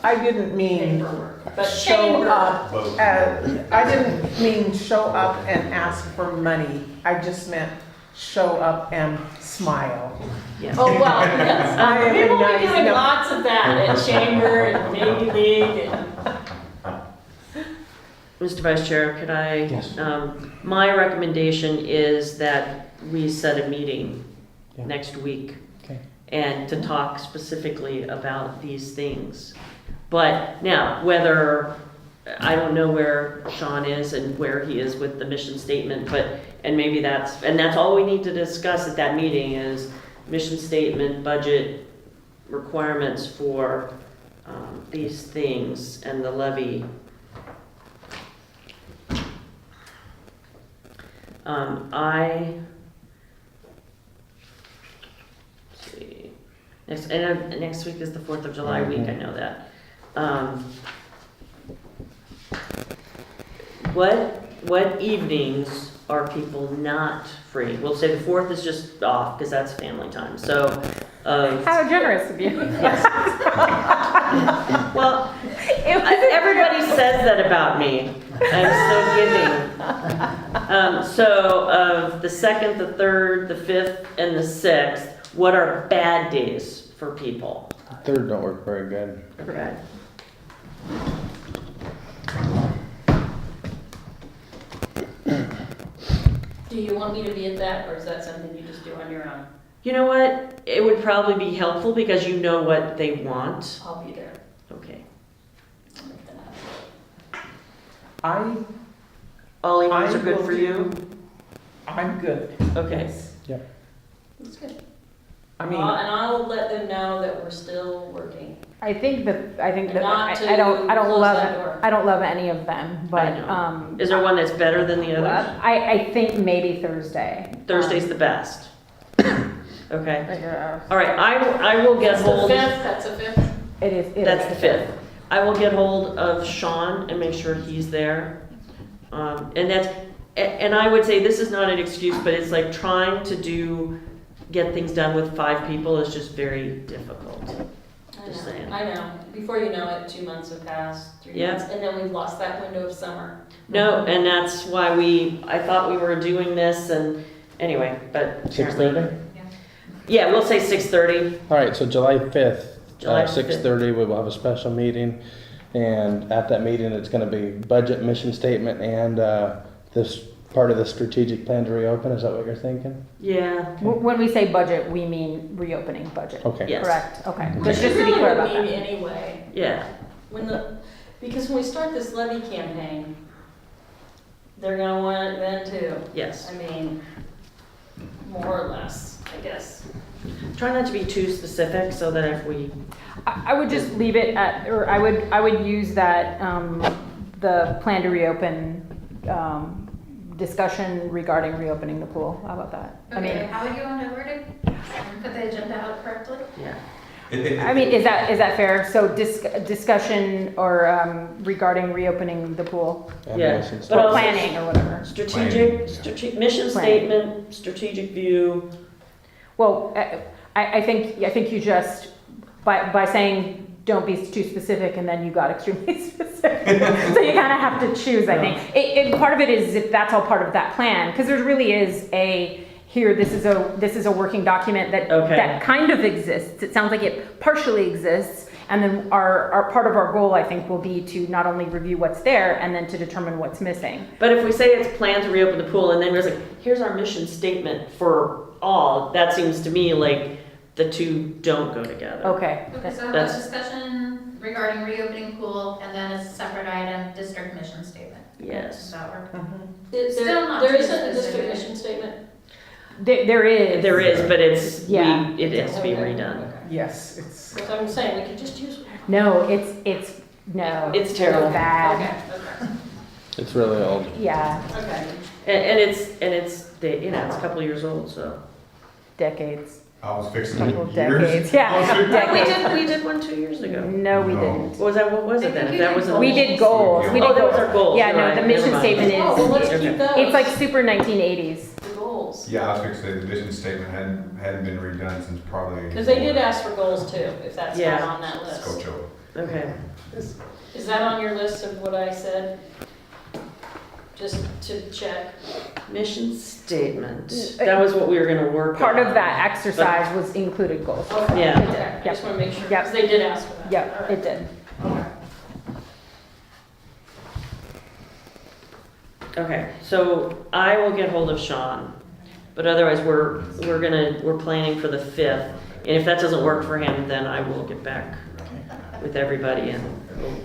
[SPEAKER 3] I didn't mean
[SPEAKER 4] paperwork. But
[SPEAKER 3] show
[SPEAKER 4] chamber,
[SPEAKER 3] up, I didn't mean show up and ask for money. I just meant show up and smile.
[SPEAKER 1] Yeah.
[SPEAKER 4] oh, well, yes,
[SPEAKER 3] I am
[SPEAKER 4] we will
[SPEAKER 3] nice,
[SPEAKER 4] be doing
[SPEAKER 3] no.
[SPEAKER 4] lots of that at chamber and Navy League and.
[SPEAKER 1] Mr. Vice Chair, could I?
[SPEAKER 5] Yes.
[SPEAKER 1] My recommendation is that we set a meeting
[SPEAKER 5] Yeah.
[SPEAKER 1] next week.
[SPEAKER 5] Okay.
[SPEAKER 1] And to talk specifically about these things. But now, I don't know where Sean is and where he is with the mission statement, and maybe that's all we need to discuss at that meeting is mission statement, budget requirements for these things and the levy. Let's see. Next week is the 4th of July week, I know that. What evenings are people not free? We'll say the 4th is just off, because that's family time, so.
[SPEAKER 2] How generous of you.
[SPEAKER 1] Well, everybody says that about me. I'm so giving. So of the 2nd, the 3rd, the 5th, and the 6th, what are bad days for people?
[SPEAKER 5] Third don't work very good.
[SPEAKER 1] Okay.
[SPEAKER 4] Do you want me to be at that, or is that something you just do on your own?
[SPEAKER 1] You know what? It would probably be helpful because you know what they want.
[SPEAKER 4] I'll be there.
[SPEAKER 1] Okay.
[SPEAKER 4] I'll make that happen.
[SPEAKER 1] All evenings
[SPEAKER 3] I
[SPEAKER 1] are good
[SPEAKER 3] will
[SPEAKER 1] for you?
[SPEAKER 3] I'm good.
[SPEAKER 1] Okay.
[SPEAKER 4] That's good.
[SPEAKER 3] I mean,
[SPEAKER 4] And I'll let them know that we're still working.
[SPEAKER 2] I think that
[SPEAKER 4] And not to
[SPEAKER 2] I don't
[SPEAKER 4] close
[SPEAKER 2] love
[SPEAKER 4] that door.
[SPEAKER 2] I don't love any of them, but
[SPEAKER 1] know. Is there one that's better than the others?
[SPEAKER 2] I think maybe Thursday.
[SPEAKER 1] Thursday's the best. Okay.
[SPEAKER 2] Yeah.
[SPEAKER 1] All right, I will get
[SPEAKER 4] That's the
[SPEAKER 1] hold.
[SPEAKER 4] 5th, that's the 5th.
[SPEAKER 2] It is.
[SPEAKER 1] That's the 5th. I will get hold of Sean and make sure he's there. And I would say this is not an excuse, but it's like trying to get things done with 5 people is just very difficult. Just saying.
[SPEAKER 4] I know. Before you know it, 2 months have passed, 3
[SPEAKER 1] Yeah.
[SPEAKER 4] months, and then we've lost that window of summer.
[SPEAKER 1] No, and that's why I thought we were doing this and anyway, but.
[SPEAKER 5] 6:30?
[SPEAKER 1] Yeah, we'll say 6:30.
[SPEAKER 5] All right, so July 5th,
[SPEAKER 1] July 5th.
[SPEAKER 5] 6:30, we will have a special meeting. And at that meeting, it's going to be budget, mission statement, and this part of the strategic plan to reopen. Is that what you're thinking?
[SPEAKER 1] Yeah.
[SPEAKER 2] When we say budget, we mean reopening budget.
[SPEAKER 5] Okay.
[SPEAKER 1] Yes.
[SPEAKER 2] Correct. Okay.
[SPEAKER 4] Which
[SPEAKER 2] Just
[SPEAKER 4] we
[SPEAKER 2] to be
[SPEAKER 4] really
[SPEAKER 2] clear
[SPEAKER 4] would
[SPEAKER 2] about
[SPEAKER 4] need
[SPEAKER 2] that.
[SPEAKER 4] anyway.
[SPEAKER 1] Yeah.
[SPEAKER 4] Because when we start this levy campaign, they're gonna want it then too.
[SPEAKER 1] Yes.
[SPEAKER 4] I mean, more or less, I guess.
[SPEAKER 1] Try not to be too specific so that if we,
[SPEAKER 2] I would just leave it at, or I would use that the plan to reopen, discussion regarding reopening the pool. How about that?
[SPEAKER 8] Okay, how would you want to word it? Put the agenda out correctly?
[SPEAKER 1] Yeah.
[SPEAKER 2] I mean, is that fair? So discussion or regarding reopening the pool,
[SPEAKER 5] And
[SPEAKER 1] Yeah,
[SPEAKER 5] mission
[SPEAKER 1] but
[SPEAKER 2] or
[SPEAKER 1] also-
[SPEAKER 2] planning or whatever.
[SPEAKER 1] Strategic, mission
[SPEAKER 2] Planning.
[SPEAKER 1] statement, strategic view.
[SPEAKER 2] Well, I think you just, by saying don't be too specific and then you got extremely specific. So you kind of have to choose, I think. Part of it is if that's all part of that plan, because there really is this is a working document that
[SPEAKER 1] Okay.
[SPEAKER 2] that kind of exists. It sounds like it partially exists. And then our part of our goal, I think, will be to not only review what's there and then to determine what's missing.
[SPEAKER 1] But if we say it's planned to reopen the pool and then we're like, here's our mission statement for all, that seems to me like the two don't go together.
[SPEAKER 2] Okay.
[SPEAKER 8] Okay, so
[SPEAKER 1] That's-
[SPEAKER 8] discussion regarding reopening pool, and then as a separate item, district mission statement. Does
[SPEAKER 1] Yes.
[SPEAKER 8] that work?
[SPEAKER 4] Still
[SPEAKER 8] not
[SPEAKER 4] There
[SPEAKER 8] too
[SPEAKER 4] isn't a district
[SPEAKER 8] specific.
[SPEAKER 4] mission statement?
[SPEAKER 2] There is.
[SPEAKER 1] There is, but
[SPEAKER 2] Yeah.
[SPEAKER 1] it has to be
[SPEAKER 4] Okay,
[SPEAKER 1] redone.
[SPEAKER 4] okay.
[SPEAKER 3] Yes, it's,
[SPEAKER 4] That's what I'm saying, we could just use one.
[SPEAKER 2] No, no.
[SPEAKER 1] It's terrible.
[SPEAKER 2] Bad.
[SPEAKER 4] Okay,
[SPEAKER 5] It's really old.
[SPEAKER 2] Yeah,
[SPEAKER 4] okay.
[SPEAKER 1] And it's a couple of years old, so.
[SPEAKER 2] decades.
[SPEAKER 7] I was fixing
[SPEAKER 2] Couple
[SPEAKER 7] years.
[SPEAKER 2] decades. Yeah, decades.
[SPEAKER 1] We did one 2 years ago.
[SPEAKER 2] No, we
[SPEAKER 7] No.
[SPEAKER 2] didn't.
[SPEAKER 1] What was
[SPEAKER 8] I
[SPEAKER 1] it then?
[SPEAKER 8] think
[SPEAKER 1] If that
[SPEAKER 8] you
[SPEAKER 1] was
[SPEAKER 8] did
[SPEAKER 1] a-
[SPEAKER 2] We did goals. We
[SPEAKER 1] Oh,
[SPEAKER 2] did
[SPEAKER 1] that was
[SPEAKER 2] goals.
[SPEAKER 1] our goals.
[SPEAKER 2] Yeah,
[SPEAKER 1] You're
[SPEAKER 2] no,
[SPEAKER 1] right.
[SPEAKER 2] the mission
[SPEAKER 1] Never mind.
[SPEAKER 2] statement
[SPEAKER 4] Oh, well, let's
[SPEAKER 2] is,
[SPEAKER 4] keep those.
[SPEAKER 2] it's like super 1980s.
[SPEAKER 4] The goals.
[SPEAKER 7] Yeah, I was fixing to say the vision statement hadn't been redone since probably.
[SPEAKER 4] Because they did ask for goals too, if that's not
[SPEAKER 1] Yeah.
[SPEAKER 4] on that list.
[SPEAKER 7] Scocho.
[SPEAKER 1] Okay.
[SPEAKER 4] Is that on your list of what I said? Just to check?
[SPEAKER 1] Mission statement. That was what we were gonna work on.
[SPEAKER 2] Part of that exercise was included goals.
[SPEAKER 4] Okay,
[SPEAKER 1] Yeah.
[SPEAKER 4] okay, I just want to make sure,
[SPEAKER 2] Yep.
[SPEAKER 4] because they did ask for that.
[SPEAKER 2] Yeah,
[SPEAKER 4] All right.
[SPEAKER 2] it did.
[SPEAKER 1] Okay, so I will get hold of Sean, but otherwise we're planning for the 5th. And if that doesn't work for him, then I will get back with everybody and we'll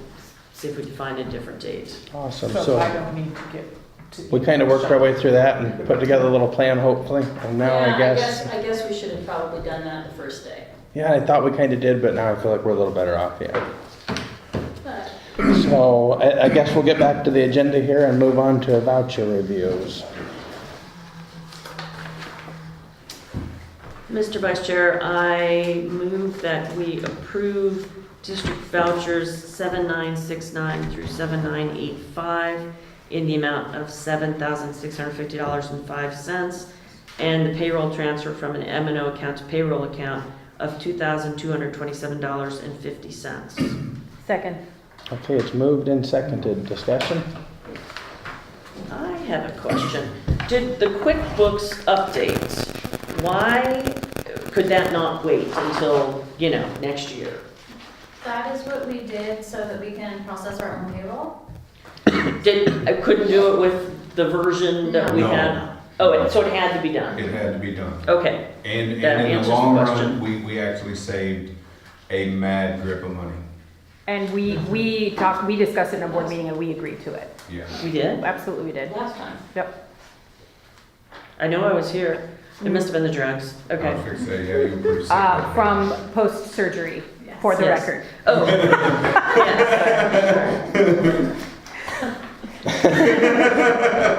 [SPEAKER 1] see if we can find a different date.
[SPEAKER 5] Awesome.
[SPEAKER 3] so
[SPEAKER 5] So
[SPEAKER 3] I don't need to get to.
[SPEAKER 5] we kind of worked our way through that and put together a little plan, hopefully. And now
[SPEAKER 4] Yeah,
[SPEAKER 5] I guess,
[SPEAKER 4] I guess we should have probably done that the first day.
[SPEAKER 5] yeah, I thought we kind of did, but now I feel like we're a little better off. Yeah.
[SPEAKER 4] But
[SPEAKER 5] So I guess we'll get back to the agenda here and move on to voucher reviews.
[SPEAKER 1] Mr. Vice Chair, I move that we approve district vouchers 7969 through 7985 in the amount of $7,650.05 and the payroll transfer from an M&O account to payroll account of $2,227.50.
[SPEAKER 2] Second.
[SPEAKER 5] Okay, it's moved and seconded. Discussion?
[SPEAKER 1] I have a question. Did the QuickBooks update, why could that not wait until, next year?
[SPEAKER 8] That is what we did so that we can process our own payroll.
[SPEAKER 1] I couldn't do it with the version that we
[SPEAKER 7] No.
[SPEAKER 1] had? Oh, so it had to be done?
[SPEAKER 7] It had to be done.
[SPEAKER 1] Okay,
[SPEAKER 7] And
[SPEAKER 1] That
[SPEAKER 7] in
[SPEAKER 1] answers
[SPEAKER 7] the
[SPEAKER 1] the
[SPEAKER 7] long
[SPEAKER 1] question.
[SPEAKER 7] run, we actually saved a mad grip of money.
[SPEAKER 2] And we discussed it in a board meeting and we agreed to it.
[SPEAKER 7] Yeah.
[SPEAKER 1] we did?
[SPEAKER 2] Absolutely we did.
[SPEAKER 4] last time.
[SPEAKER 2] Yep.
[SPEAKER 1] I know I was here. It must have been the drugs.
[SPEAKER 7] I
[SPEAKER 1] Okay.
[SPEAKER 7] was fixing to say, yeah, you were pretty sick.
[SPEAKER 2] From post-surgery, for the
[SPEAKER 1] Yes.
[SPEAKER 2] record.
[SPEAKER 1] Oh. Yes.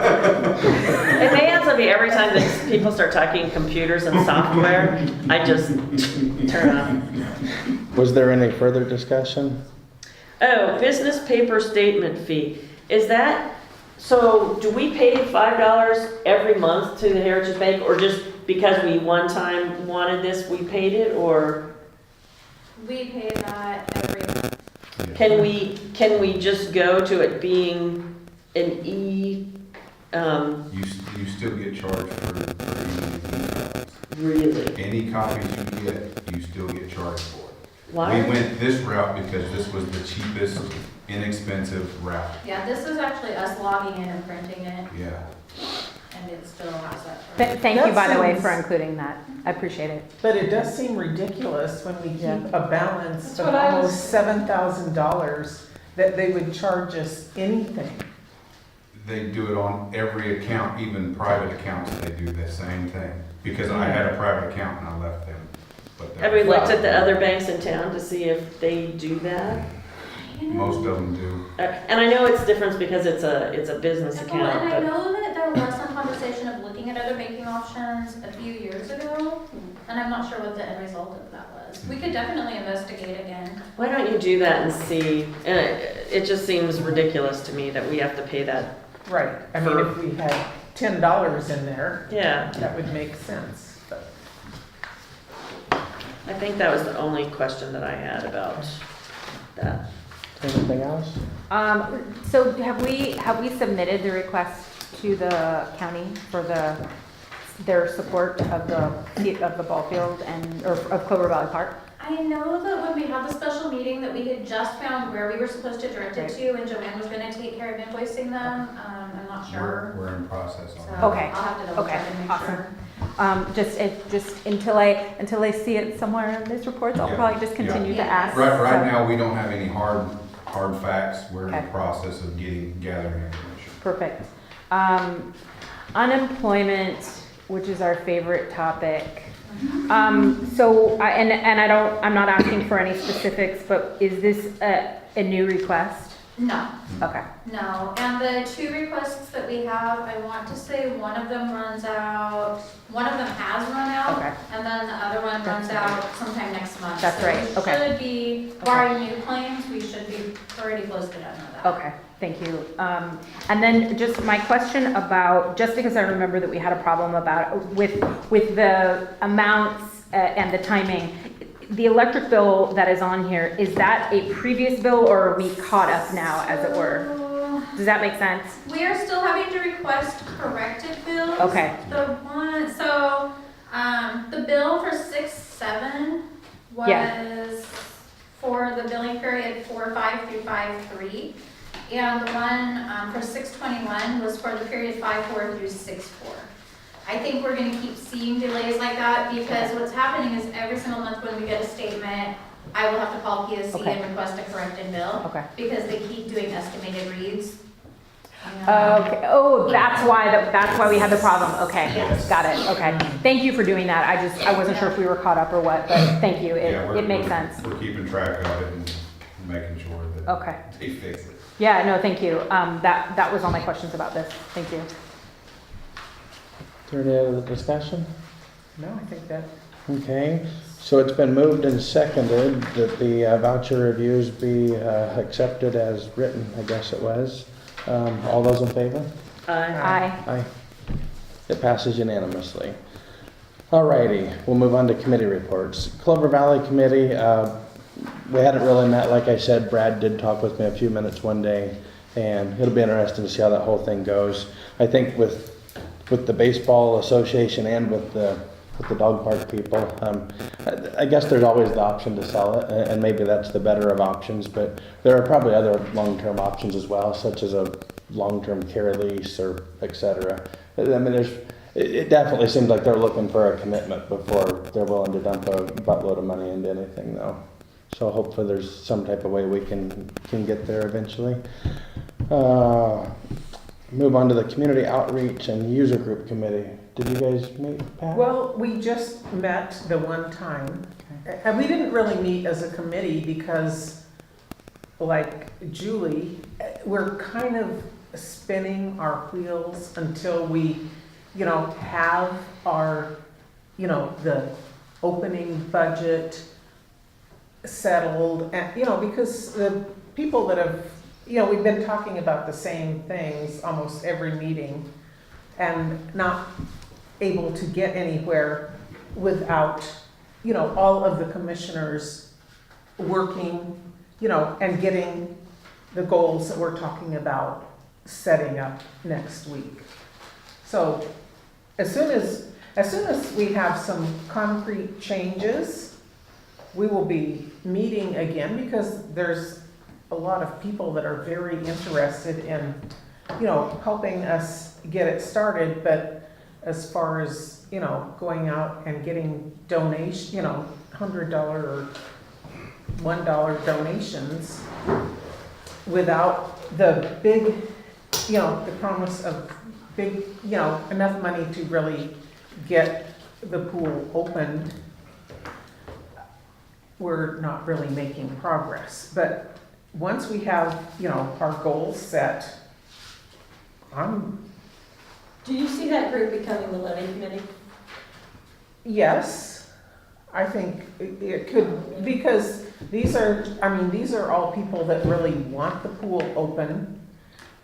[SPEAKER 1] It may have to be every time that people start talking computers and software, I just turn on.
[SPEAKER 5] Was there any further discussion?
[SPEAKER 1] Oh, business paper statement fee. Is that, so do we pay $5 every month to the Heritage Bank, or just because we one time wanted this, we paid it, or
[SPEAKER 8] We pay that every month.
[SPEAKER 1] can we just go to it being an
[SPEAKER 7] You still get charged for emails.
[SPEAKER 1] really?
[SPEAKER 7] Any copies you get, you still get charged for it.
[SPEAKER 1] Why?
[SPEAKER 7] We went this route because this was the cheapest, inexpensive route.
[SPEAKER 8] Yeah, this is actually us logging in and printing it,
[SPEAKER 7] Yeah.
[SPEAKER 8] and it still has that.
[SPEAKER 2] Thank you, by the way,
[SPEAKER 3] That
[SPEAKER 2] for
[SPEAKER 3] seems-
[SPEAKER 2] including that. I appreciate it.
[SPEAKER 3] But it does seem ridiculous when we
[SPEAKER 2] Yeah.
[SPEAKER 3] keep a balance
[SPEAKER 4] That's
[SPEAKER 3] of
[SPEAKER 4] what I was-
[SPEAKER 3] almost $7,000 that they would charge us anything.
[SPEAKER 7] They do it on every account, even private accounts, they do the same thing. Because I had a private account and I left them. But
[SPEAKER 1] Have we looked at the other banks in town to see if they do that?
[SPEAKER 7] Most of them do.
[SPEAKER 1] And I know it's different because it's a business
[SPEAKER 8] Well,
[SPEAKER 1] account,
[SPEAKER 8] and I
[SPEAKER 1] but
[SPEAKER 8] know that there was some conversation of looking at other banking options a few years ago, and I'm not sure what the end result of that was. We could definitely investigate again.
[SPEAKER 1] why don't you do that and see? It just seems ridiculous to me that we have to pay that.
[SPEAKER 3] Right, I mean, if we had $10 in there,
[SPEAKER 1] Yeah,
[SPEAKER 3] that would make sense, but.
[SPEAKER 1] I think that was the only question that I had about that.
[SPEAKER 5] Anything else?
[SPEAKER 2] So have we submitted the request to the county for their support of the ball field or of Clover Valley Park?
[SPEAKER 8] I know that when we had the special meeting that we had just found where we were supposed to direct it to, and Joanne was gonna take care of invoicing them. I'm not sure.
[SPEAKER 7] We're in process
[SPEAKER 8] So
[SPEAKER 7] on that.
[SPEAKER 2] Okay.
[SPEAKER 8] I'll have to double check and make
[SPEAKER 2] awesome.
[SPEAKER 8] sure.
[SPEAKER 2] Just until I see it somewhere in these reports, I'll
[SPEAKER 7] Yeah.
[SPEAKER 2] probably just continue to
[SPEAKER 8] Yeah.
[SPEAKER 2] ask.
[SPEAKER 7] Right now, we don't have any hard facts. We're in
[SPEAKER 2] Okay.
[SPEAKER 7] the process of gathering information.
[SPEAKER 2] Perfect. Unemployment, which is our favorite topic. I'm not asking for any specifics, but is this a new request?
[SPEAKER 8] No,
[SPEAKER 2] Okay.
[SPEAKER 8] no. And the two requests that we have, I want to say one of them has run out.
[SPEAKER 2] Okay.
[SPEAKER 8] And then the other one runs out sometime next month.
[SPEAKER 2] That's
[SPEAKER 8] So
[SPEAKER 2] right,
[SPEAKER 8] we
[SPEAKER 2] okay.
[SPEAKER 8] should be, barring new claims, we should be pretty close to done with that.
[SPEAKER 2] Okay, thank you. And then just my question about, just because I remember that we had a problem with the amounts and the timing, the electric bill that is on here, is that a previous bill or are we caught up now, as it were? Does that make sense?
[SPEAKER 8] We are still having to request corrected bills.
[SPEAKER 2] Okay.
[SPEAKER 8] The bill for 6/7
[SPEAKER 2] Yeah.
[SPEAKER 8] was for the billing period 4/5 through 5/3. And the one for 6/21 was for the period 5/4 through 6/4. I think we're gonna keep seeing delays like that because what's happening is every single month when we get a statement, I will have to call PSC
[SPEAKER 2] Okay.
[SPEAKER 8] and request a corrected bill.
[SPEAKER 2] Okay.
[SPEAKER 8] Because they keep doing estimated reads.
[SPEAKER 2] Okay, oh, that's why we had the problem, okay,
[SPEAKER 8] Yes.
[SPEAKER 2] got it, okay. Thank you for doing that, I wasn't sure if we were caught up or what, but thank you,
[SPEAKER 7] Yeah,
[SPEAKER 2] it makes sense.
[SPEAKER 7] We're keeping track of it and making sure that
[SPEAKER 2] Okay,
[SPEAKER 7] they fix it.
[SPEAKER 2] yeah, no, thank you, that was all my questions about this, thank you.
[SPEAKER 5] Is there any other discussion?
[SPEAKER 3] No, I think that,
[SPEAKER 5] Okay, so it's been moved and seconded that the voucher reviews be accepted as written, I guess it was. All those in favor?
[SPEAKER 2] Aye.
[SPEAKER 5] Aye. It passes unanimously. Alrighty, we'll move on to committee reports. Clover Valley Committee, we hadn't really met, like I said, Brad did talk with me a few minutes one day, and it'll be interesting to see how that whole thing goes. I think with the baseball association and with the dog park people, I guess there's always the option to sell it, and maybe that's the better of options, but there are probably other long-term options as well, such as a long-term care lease or et cetera. I mean, it definitely seems like they're looking for a commitment before they're willing to dump a buttload of money into anything though. So hopefully there's some type of way we can get there eventually. Move on to the Community Outreach and User Group Committee. Did you guys meet, Pat?
[SPEAKER 3] well, we just met the one time. And we didn't really meet as a committee because, like Julie, we're kind of spinning our wheels until we, have our, the opening budget settled. And, because the people that have, we've been talking about the same things almost every meeting and not able to get anywhere without, all of the commissioners working, and getting the goals that we're talking about setting up next week. So as soon as we have some concrete changes, we will be meeting again because there's a lot of people that are very interested in, helping us get it started, but as far as, going out and getting donation, $100 or $1 donations without the big, the promise of big, enough money to really get the pool opened, we're not really making progress. But once we have, you know, our goals set,
[SPEAKER 4] Do you see that group becoming the levy committee?
[SPEAKER 3] yes, I think it could, because these are, I mean, these are all people that really want the pool open.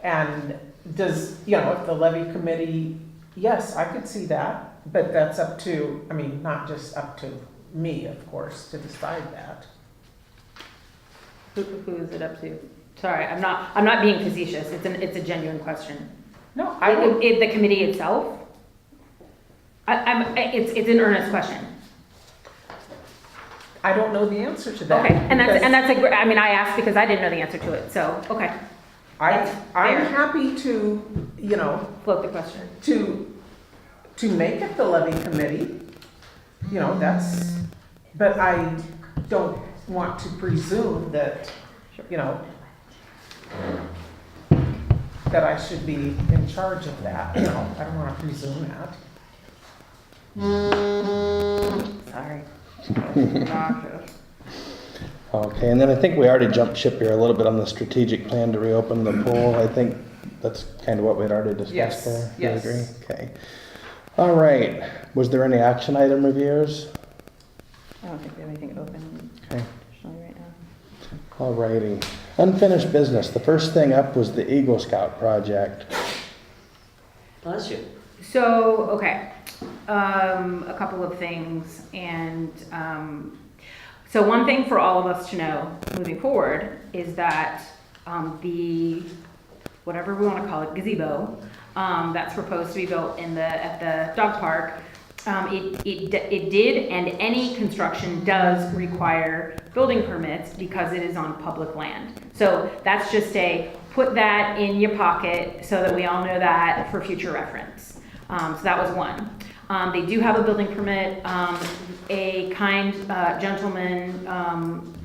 [SPEAKER 3] And does, you know, if the levy committee, yes, I could see that, but that's up to, I mean, not just up to me, of course, to decide that.
[SPEAKER 2] Who is it up to? Sorry, I'm not being facetious. It's a genuine question.
[SPEAKER 3] No, I don't,
[SPEAKER 2] The committee itself? It's an earnest question.
[SPEAKER 3] I don't know the answer to that.
[SPEAKER 2] Okay, and
[SPEAKER 3] because
[SPEAKER 2] I mean, I asked because I didn't know the answer to it, so, okay.
[SPEAKER 3] I'm
[SPEAKER 2] fair.
[SPEAKER 3] happy to, you know,
[SPEAKER 2] Float the question.
[SPEAKER 3] to make it the levy committee, you know, that's, but I don't want to presume that, you know, that I should be in charge of that, you know, I don't want to presume that.
[SPEAKER 2] Sorry.
[SPEAKER 5] Okay, and then I think we already jumped ship here a little bit on the strategic plan to reopen the pool. I think that's kind of what we'd already discussed
[SPEAKER 3] Yes,
[SPEAKER 5] there. You
[SPEAKER 3] yes.
[SPEAKER 5] agree? Okay. All right. Was there any action item reviews?
[SPEAKER 2] I don't think we have anything open
[SPEAKER 5] Okay.
[SPEAKER 2] additionally right now.
[SPEAKER 5] All righty. Unfinished business. The first thing up was the Eagle Scout project.
[SPEAKER 1] Bless you.
[SPEAKER 2] So, okay, a couple of things, and so one thing for all of us to know moving forward is that the, whatever we want to call it, gazebo, that's proposed to be built at the dog park, it did, and any construction does require building permits because it is on public land. So that's just put that in your pocket so that we all know that for future reference. So that was one. They do have a building permit. A kind gentleman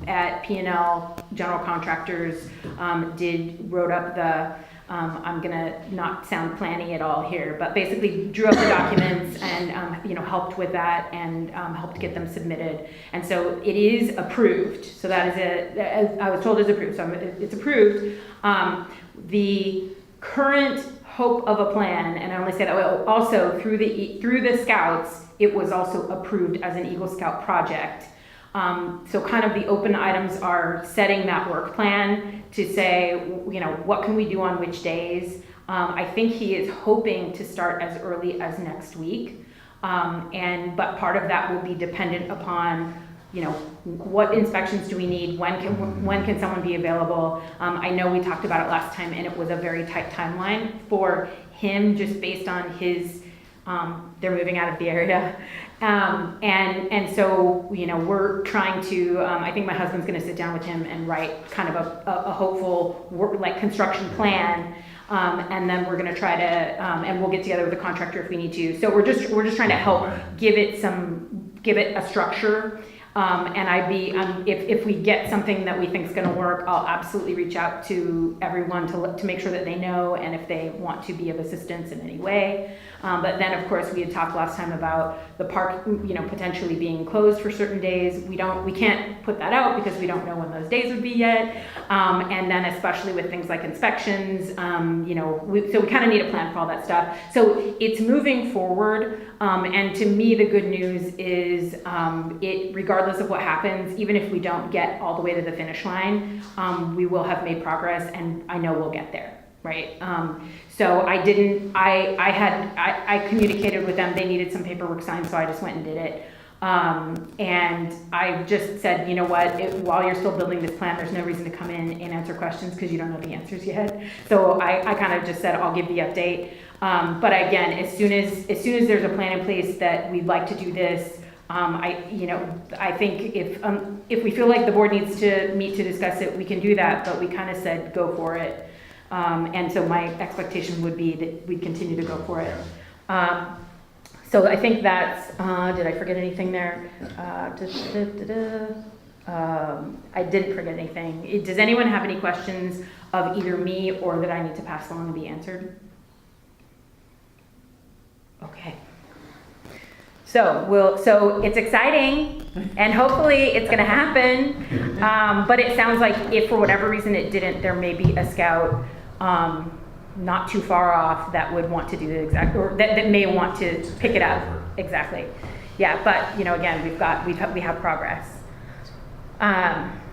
[SPEAKER 2] at P&L General Contractors wrote up the, I'm gonna not sound planny at all here, but basically drew up the documents and helped with that and helped get them submitted. And so it is approved. So that is I was told it's approved. So it's approved. The current hope of a plan, and I only say that also through the Scouts, it was also approved as an Eagle Scout project. So kind of the open items are setting that work plan to say, what can we do on which days. I think he is hoping to start as early as next week. But part of that will be dependent upon, what inspections do we need? When can someone be available? I know we talked about it last time, and it was a very tight timeline for him, just based on his. They're moving out of the area, and so we're trying to. I think my husband's going to sit down with him and write kind of a hopeful construction plan. And then we're going to try to, and we'll get together with the contractor if we need to. So we're just trying to help give it a structure. And if we get something that we think is going to work, I'll absolutely reach out to everyone to make sure that they know, and if they want to be of assistance in any way. But then, of course, we had talked last time about the park, potentially being closed for certain days. We can't put that out because we don't know when those days would be yet. And then, especially with things like inspections, so we kind of need a plan for all that stuff. So it's moving forward. And to me, the good news is, regardless of what happens, even if we don't get all the way to the finish line, we will have made progress, and I know we'll get there. Right. So I communicated with them. They needed some paperwork signed, so I just went and did it. And I just said, while you're still building this plan, there's no reason to come in and answer questions because you don't know the answers yet. So I kind of just said, I'll give the update. But again, as soon as there's a plan in place that we'd like to do this, I think if we feel like the board needs to meet to discuss it, we can do that. But we kind of said, go for it. And so my expectation would be that we'd continue to go for it. So I think that's, did I forget anything there? I didn't forget anything. Does anyone have any questions of either me or that I need to pass along and be answered? Okay. So it's exciting, and hopefully it's gonna happen. But it sounds like if for whatever reason it didn't, there may be a scout, not too far off that would want to do the exact, or that may want to pick it up. Exactly. Yeah, but, you know, again, we have progress.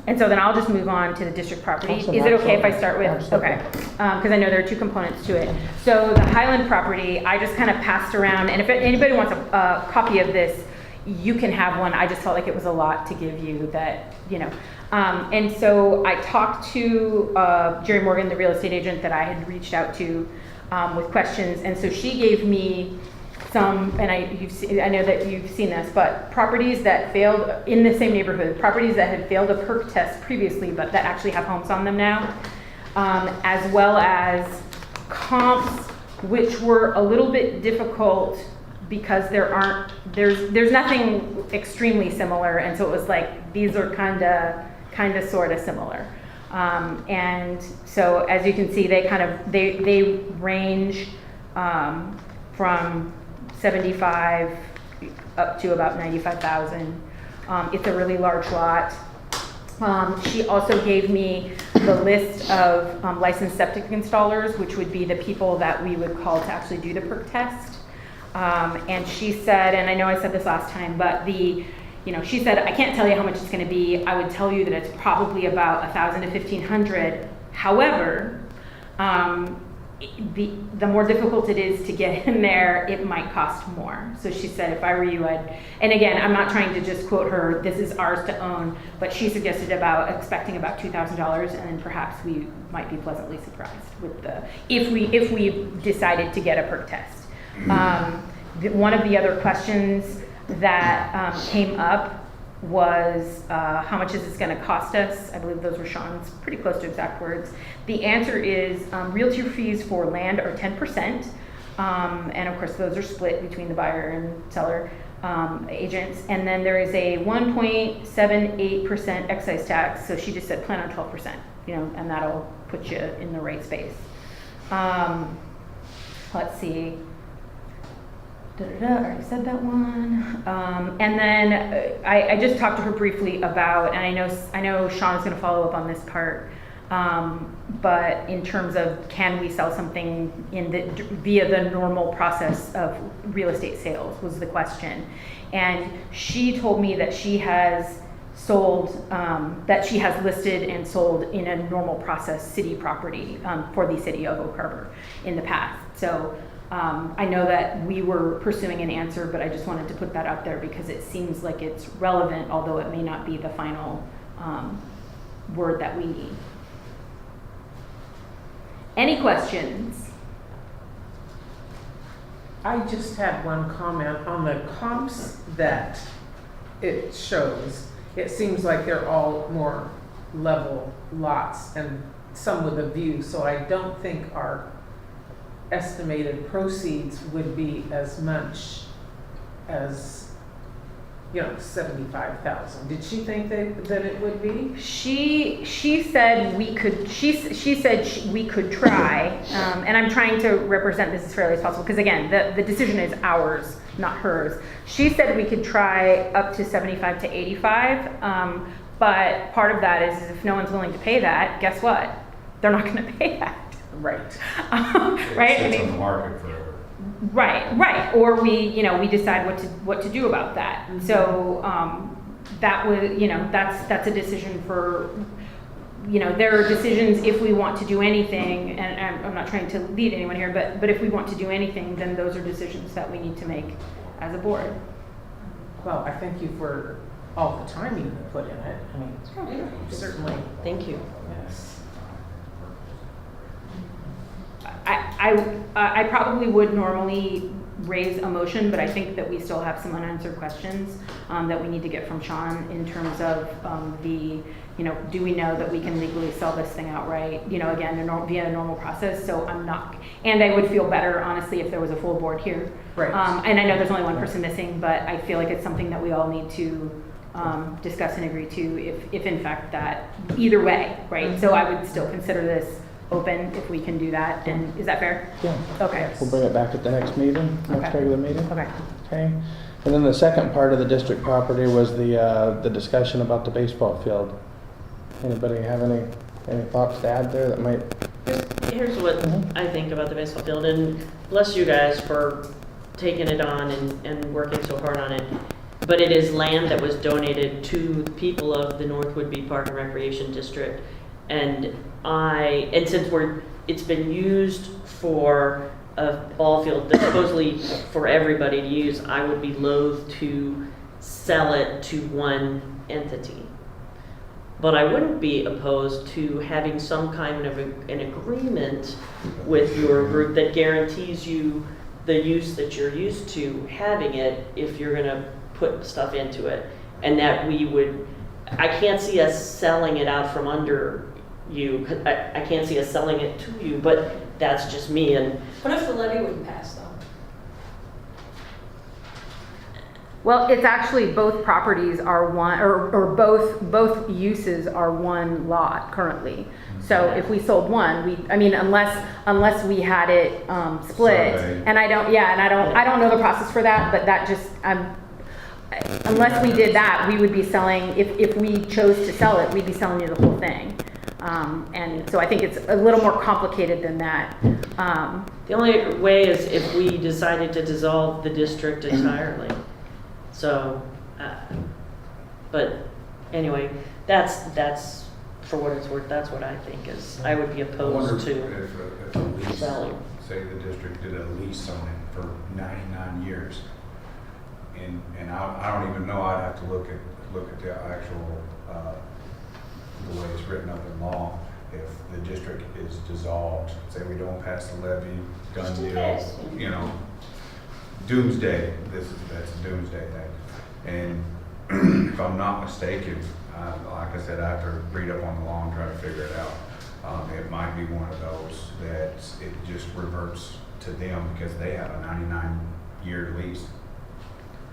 [SPEAKER 2] And so then I'll just move on to the district property.
[SPEAKER 5] Awesome,
[SPEAKER 2] Is it okay if I
[SPEAKER 5] absolutely.
[SPEAKER 2] start with?
[SPEAKER 5] Absolutely.
[SPEAKER 2] Okay. Because I know there are two components to it. So the Highland property, I just kind of passed around, and if anybody wants a copy of this, you can have one. I just felt like it was a lot to give you that, you know. And so I talked to Jerry Morgan, the real estate agent that I had reached out to with questions. And so she gave me some, and I know that you've seen this, but properties that failed in the same neighborhood, properties that had failed a perk test previously, but that actually have homes on them now, as well as comps, which were a little bit difficult because there's nothing extremely similar, and so it was like these are kind of sort of similar. And so as you can see, they range from 75 up to about 95,000. It's a really large lot. She also gave me the list of licensed septic installers, which would be the people that we would call to actually do the perk test. And she said, and I know I said this last time, but she said, I can't tell you how much it's going to be. I would tell you that it's probably about 1,000 to 1,500. However, the more difficult it is to get in there, it might cost more. So she said, if I were you, and again, I'm not trying to just quote her, this is ours to own, but she suggested expecting about $2,000, and then perhaps we might be pleasantly surprised with if we decided to get a perk test. One of the other questions that came up was how much is this going to cost us? I believe those were Sean's pretty close to exact words. The answer is realtor fees for land are 10%, and of course those are split between the buyer and seller agents. And then there is a 1.78% excise tax. So she just said plan on 12%, and that'll put you in the right space. Let's see. I already said that one. And then I just talked to her briefly about, and I know Sean is going to follow up on this part, but in terms of can we sell something via the normal process of real estate sales was the question. And she told me that she has sold, that she has listed and sold in a normal process city property for the city of Oak Harbor in the past. So I know that we were pursuing an answer, but I just wanted to put that out there because it seems like it's relevant, although it may not be the final word that we need. Any questions?
[SPEAKER 3] I just had one comment on the comps that it shows. It seems like they're all more level lots and some with a view, so I don't think our estimated proceeds would be as much as 75,000. Did she think that it would be?
[SPEAKER 2] She said we could. She said we could try, and I'm trying to represent this as fairly as possible because again, the decision is ours, not hers. She said we could try up to 75 to 85, but part of that is if no one's willing to pay that, guess what? They're not going to pay that.
[SPEAKER 3] Right.
[SPEAKER 2] Right.
[SPEAKER 7] It's on the market forever.
[SPEAKER 2] Right. Or we decide what to do about that. Mm-hmm. So that was, that's a decision for, there are decisions if we want to do anything, and I'm not trying to lead anyone here, but if we want to do anything, then those are decisions that we need to make as a board.
[SPEAKER 3] Well, I thank you for all the time you put in it. I mean, certainly.
[SPEAKER 1] Thank you.
[SPEAKER 3] Yes.
[SPEAKER 2] I probably would normally raise a motion, but I think that we still have some unanswered questions that we need to get from Sean in terms of do we know that we can legally sell this thing outright, again, via a normal process. So I'm not, and I would feel better, honestly, if there was a full board here.
[SPEAKER 3] Right.
[SPEAKER 2] And I know there's only one person missing, but I feel like it's something that we all need to discuss and agree to if in fact that, either way, right? Mm-hmm. So I would still consider this open if we can do that, and is that fair?
[SPEAKER 5] Yeah.
[SPEAKER 2] Okay.
[SPEAKER 5] We'll bring it back at the next meeting, next
[SPEAKER 2] Okay.
[SPEAKER 5] regular meeting.
[SPEAKER 2] Okay.
[SPEAKER 5] Okay. And then the second part of the district property was the discussion about the baseball field. Anybody have any thoughts to add there that might?
[SPEAKER 1] Here's what I think about the baseball field, and bless you guys for taking it on and working so hard on it. But it is land that was donated to the people of the North Woodby Park and Recreation District. And since it's been used for a ball field that's supposedly for everybody to use, I would be loath to sell it to one entity. But I wouldn't be opposed to having some kind of an agreement with your group that guarantees you the use that you're used to having it if you're gonna put stuff into it. And that I can't see us selling it out from under you. I can't see us selling it to you, but that's just me. And
[SPEAKER 4] What if the levy wouldn't pass though?
[SPEAKER 2] Well, it's actually both properties are one, or both uses are one lot currently. So if we sold one, unless we had it split,
[SPEAKER 7] Survey.
[SPEAKER 2] and I don't know the process for that, but that just, unless we did that, we would be selling, if we chose to sell it, we'd be selling you the whole thing. And so I think it's a little more complicated than that.
[SPEAKER 1] the only way is if we decided to dissolve the district entirely. So, but anyway, that's for what it's worth. That's what I think is. I would be
[SPEAKER 7] I wonder
[SPEAKER 1] opposed to
[SPEAKER 7] if a lease,
[SPEAKER 1] selling.
[SPEAKER 7] say the district did a lease on it for 99 years. And I don't even know, I'd have to look at the actual, the way it's written up in law. If the district is dissolved, say we don't pass the levy, gun
[SPEAKER 4] Just in
[SPEAKER 7] deal,
[SPEAKER 4] case.
[SPEAKER 7] you know, doomsday, that's a doomsday thing. And if I'm not mistaken, like I said, I have to read up on the law and try to figure it out. It might be one of those that it just reverts to them because they have a 99-year lease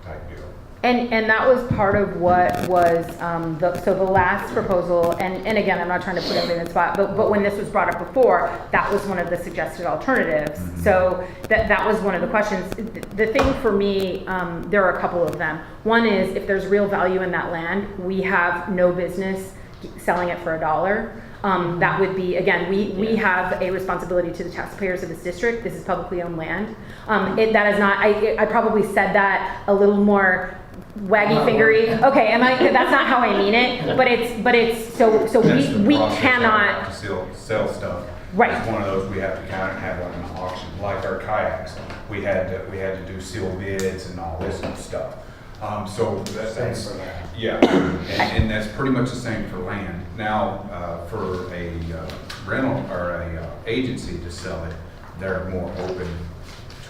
[SPEAKER 7] type deal.
[SPEAKER 2] And that was part of what was, the last proposal, and again, I'm not trying to put everything in the spot, but when this was brought up before, that was one of the suggested alternatives.
[SPEAKER 7] Mhm.
[SPEAKER 2] So that was one of the questions. The thing for me, there are a couple of them. One is, if there's real value in that land, we have no business selling it for $1. That would be, again, we have a responsibility to the taxpayers of this district. This is publicly owned land. That is not, I probably said that a little more waggy fingery. Okay, that's not how I mean it, but it's, so
[SPEAKER 7] That's the
[SPEAKER 2] we
[SPEAKER 7] process
[SPEAKER 2] cannot,
[SPEAKER 7] to sell stuff.
[SPEAKER 2] Right.
[SPEAKER 7] It's one of those we have to kind of have like an auction, like our kayaks. We had to do sealed bids and all this stuff. So that's
[SPEAKER 6] for that.
[SPEAKER 7] yeah, and that's pretty much the same for land. Now, for a rental or a agency to sell it, they're more open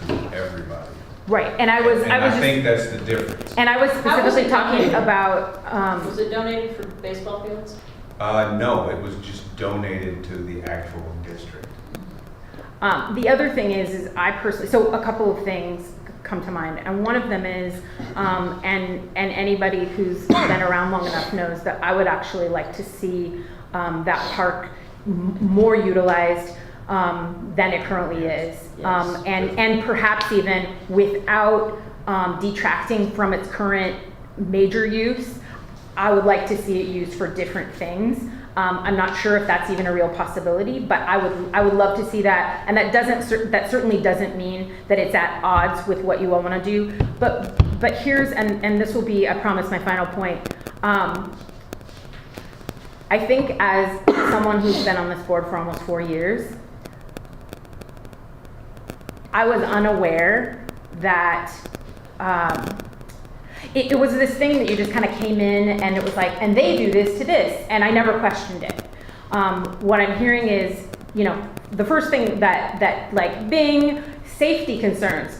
[SPEAKER 7] to everybody.
[SPEAKER 2] right, and I was
[SPEAKER 7] I think
[SPEAKER 2] just,
[SPEAKER 7] that's the difference.
[SPEAKER 2] and I was
[SPEAKER 4] How was
[SPEAKER 2] specifically
[SPEAKER 4] it
[SPEAKER 2] talking
[SPEAKER 4] donated?
[SPEAKER 2] about,
[SPEAKER 4] Was it donated for baseball fields?
[SPEAKER 7] No, it was just donated to the actual district.
[SPEAKER 2] the other thing is I personally, so a couple of things come to mind, and one of them is, and anybody who's been around long enough knows that I would actually like to see that park more utilized than it currently is,
[SPEAKER 1] Yes.
[SPEAKER 2] and perhaps even without detracting from its current major use. I would like to see it used for different things. I'm not sure if that's even a real possibility, but I would love to see that. And that certainly doesn't mean that it's at odds with what you all want to do. But here's, and this will be, I promise, my final point. I think as someone who's been on this board for almost 4 years, I was unaware that it was this thing that you just kind of came in and it was like, and they do this to this, and I never questioned it. What I'm hearing is, the first thing that like, bing, safety concerns,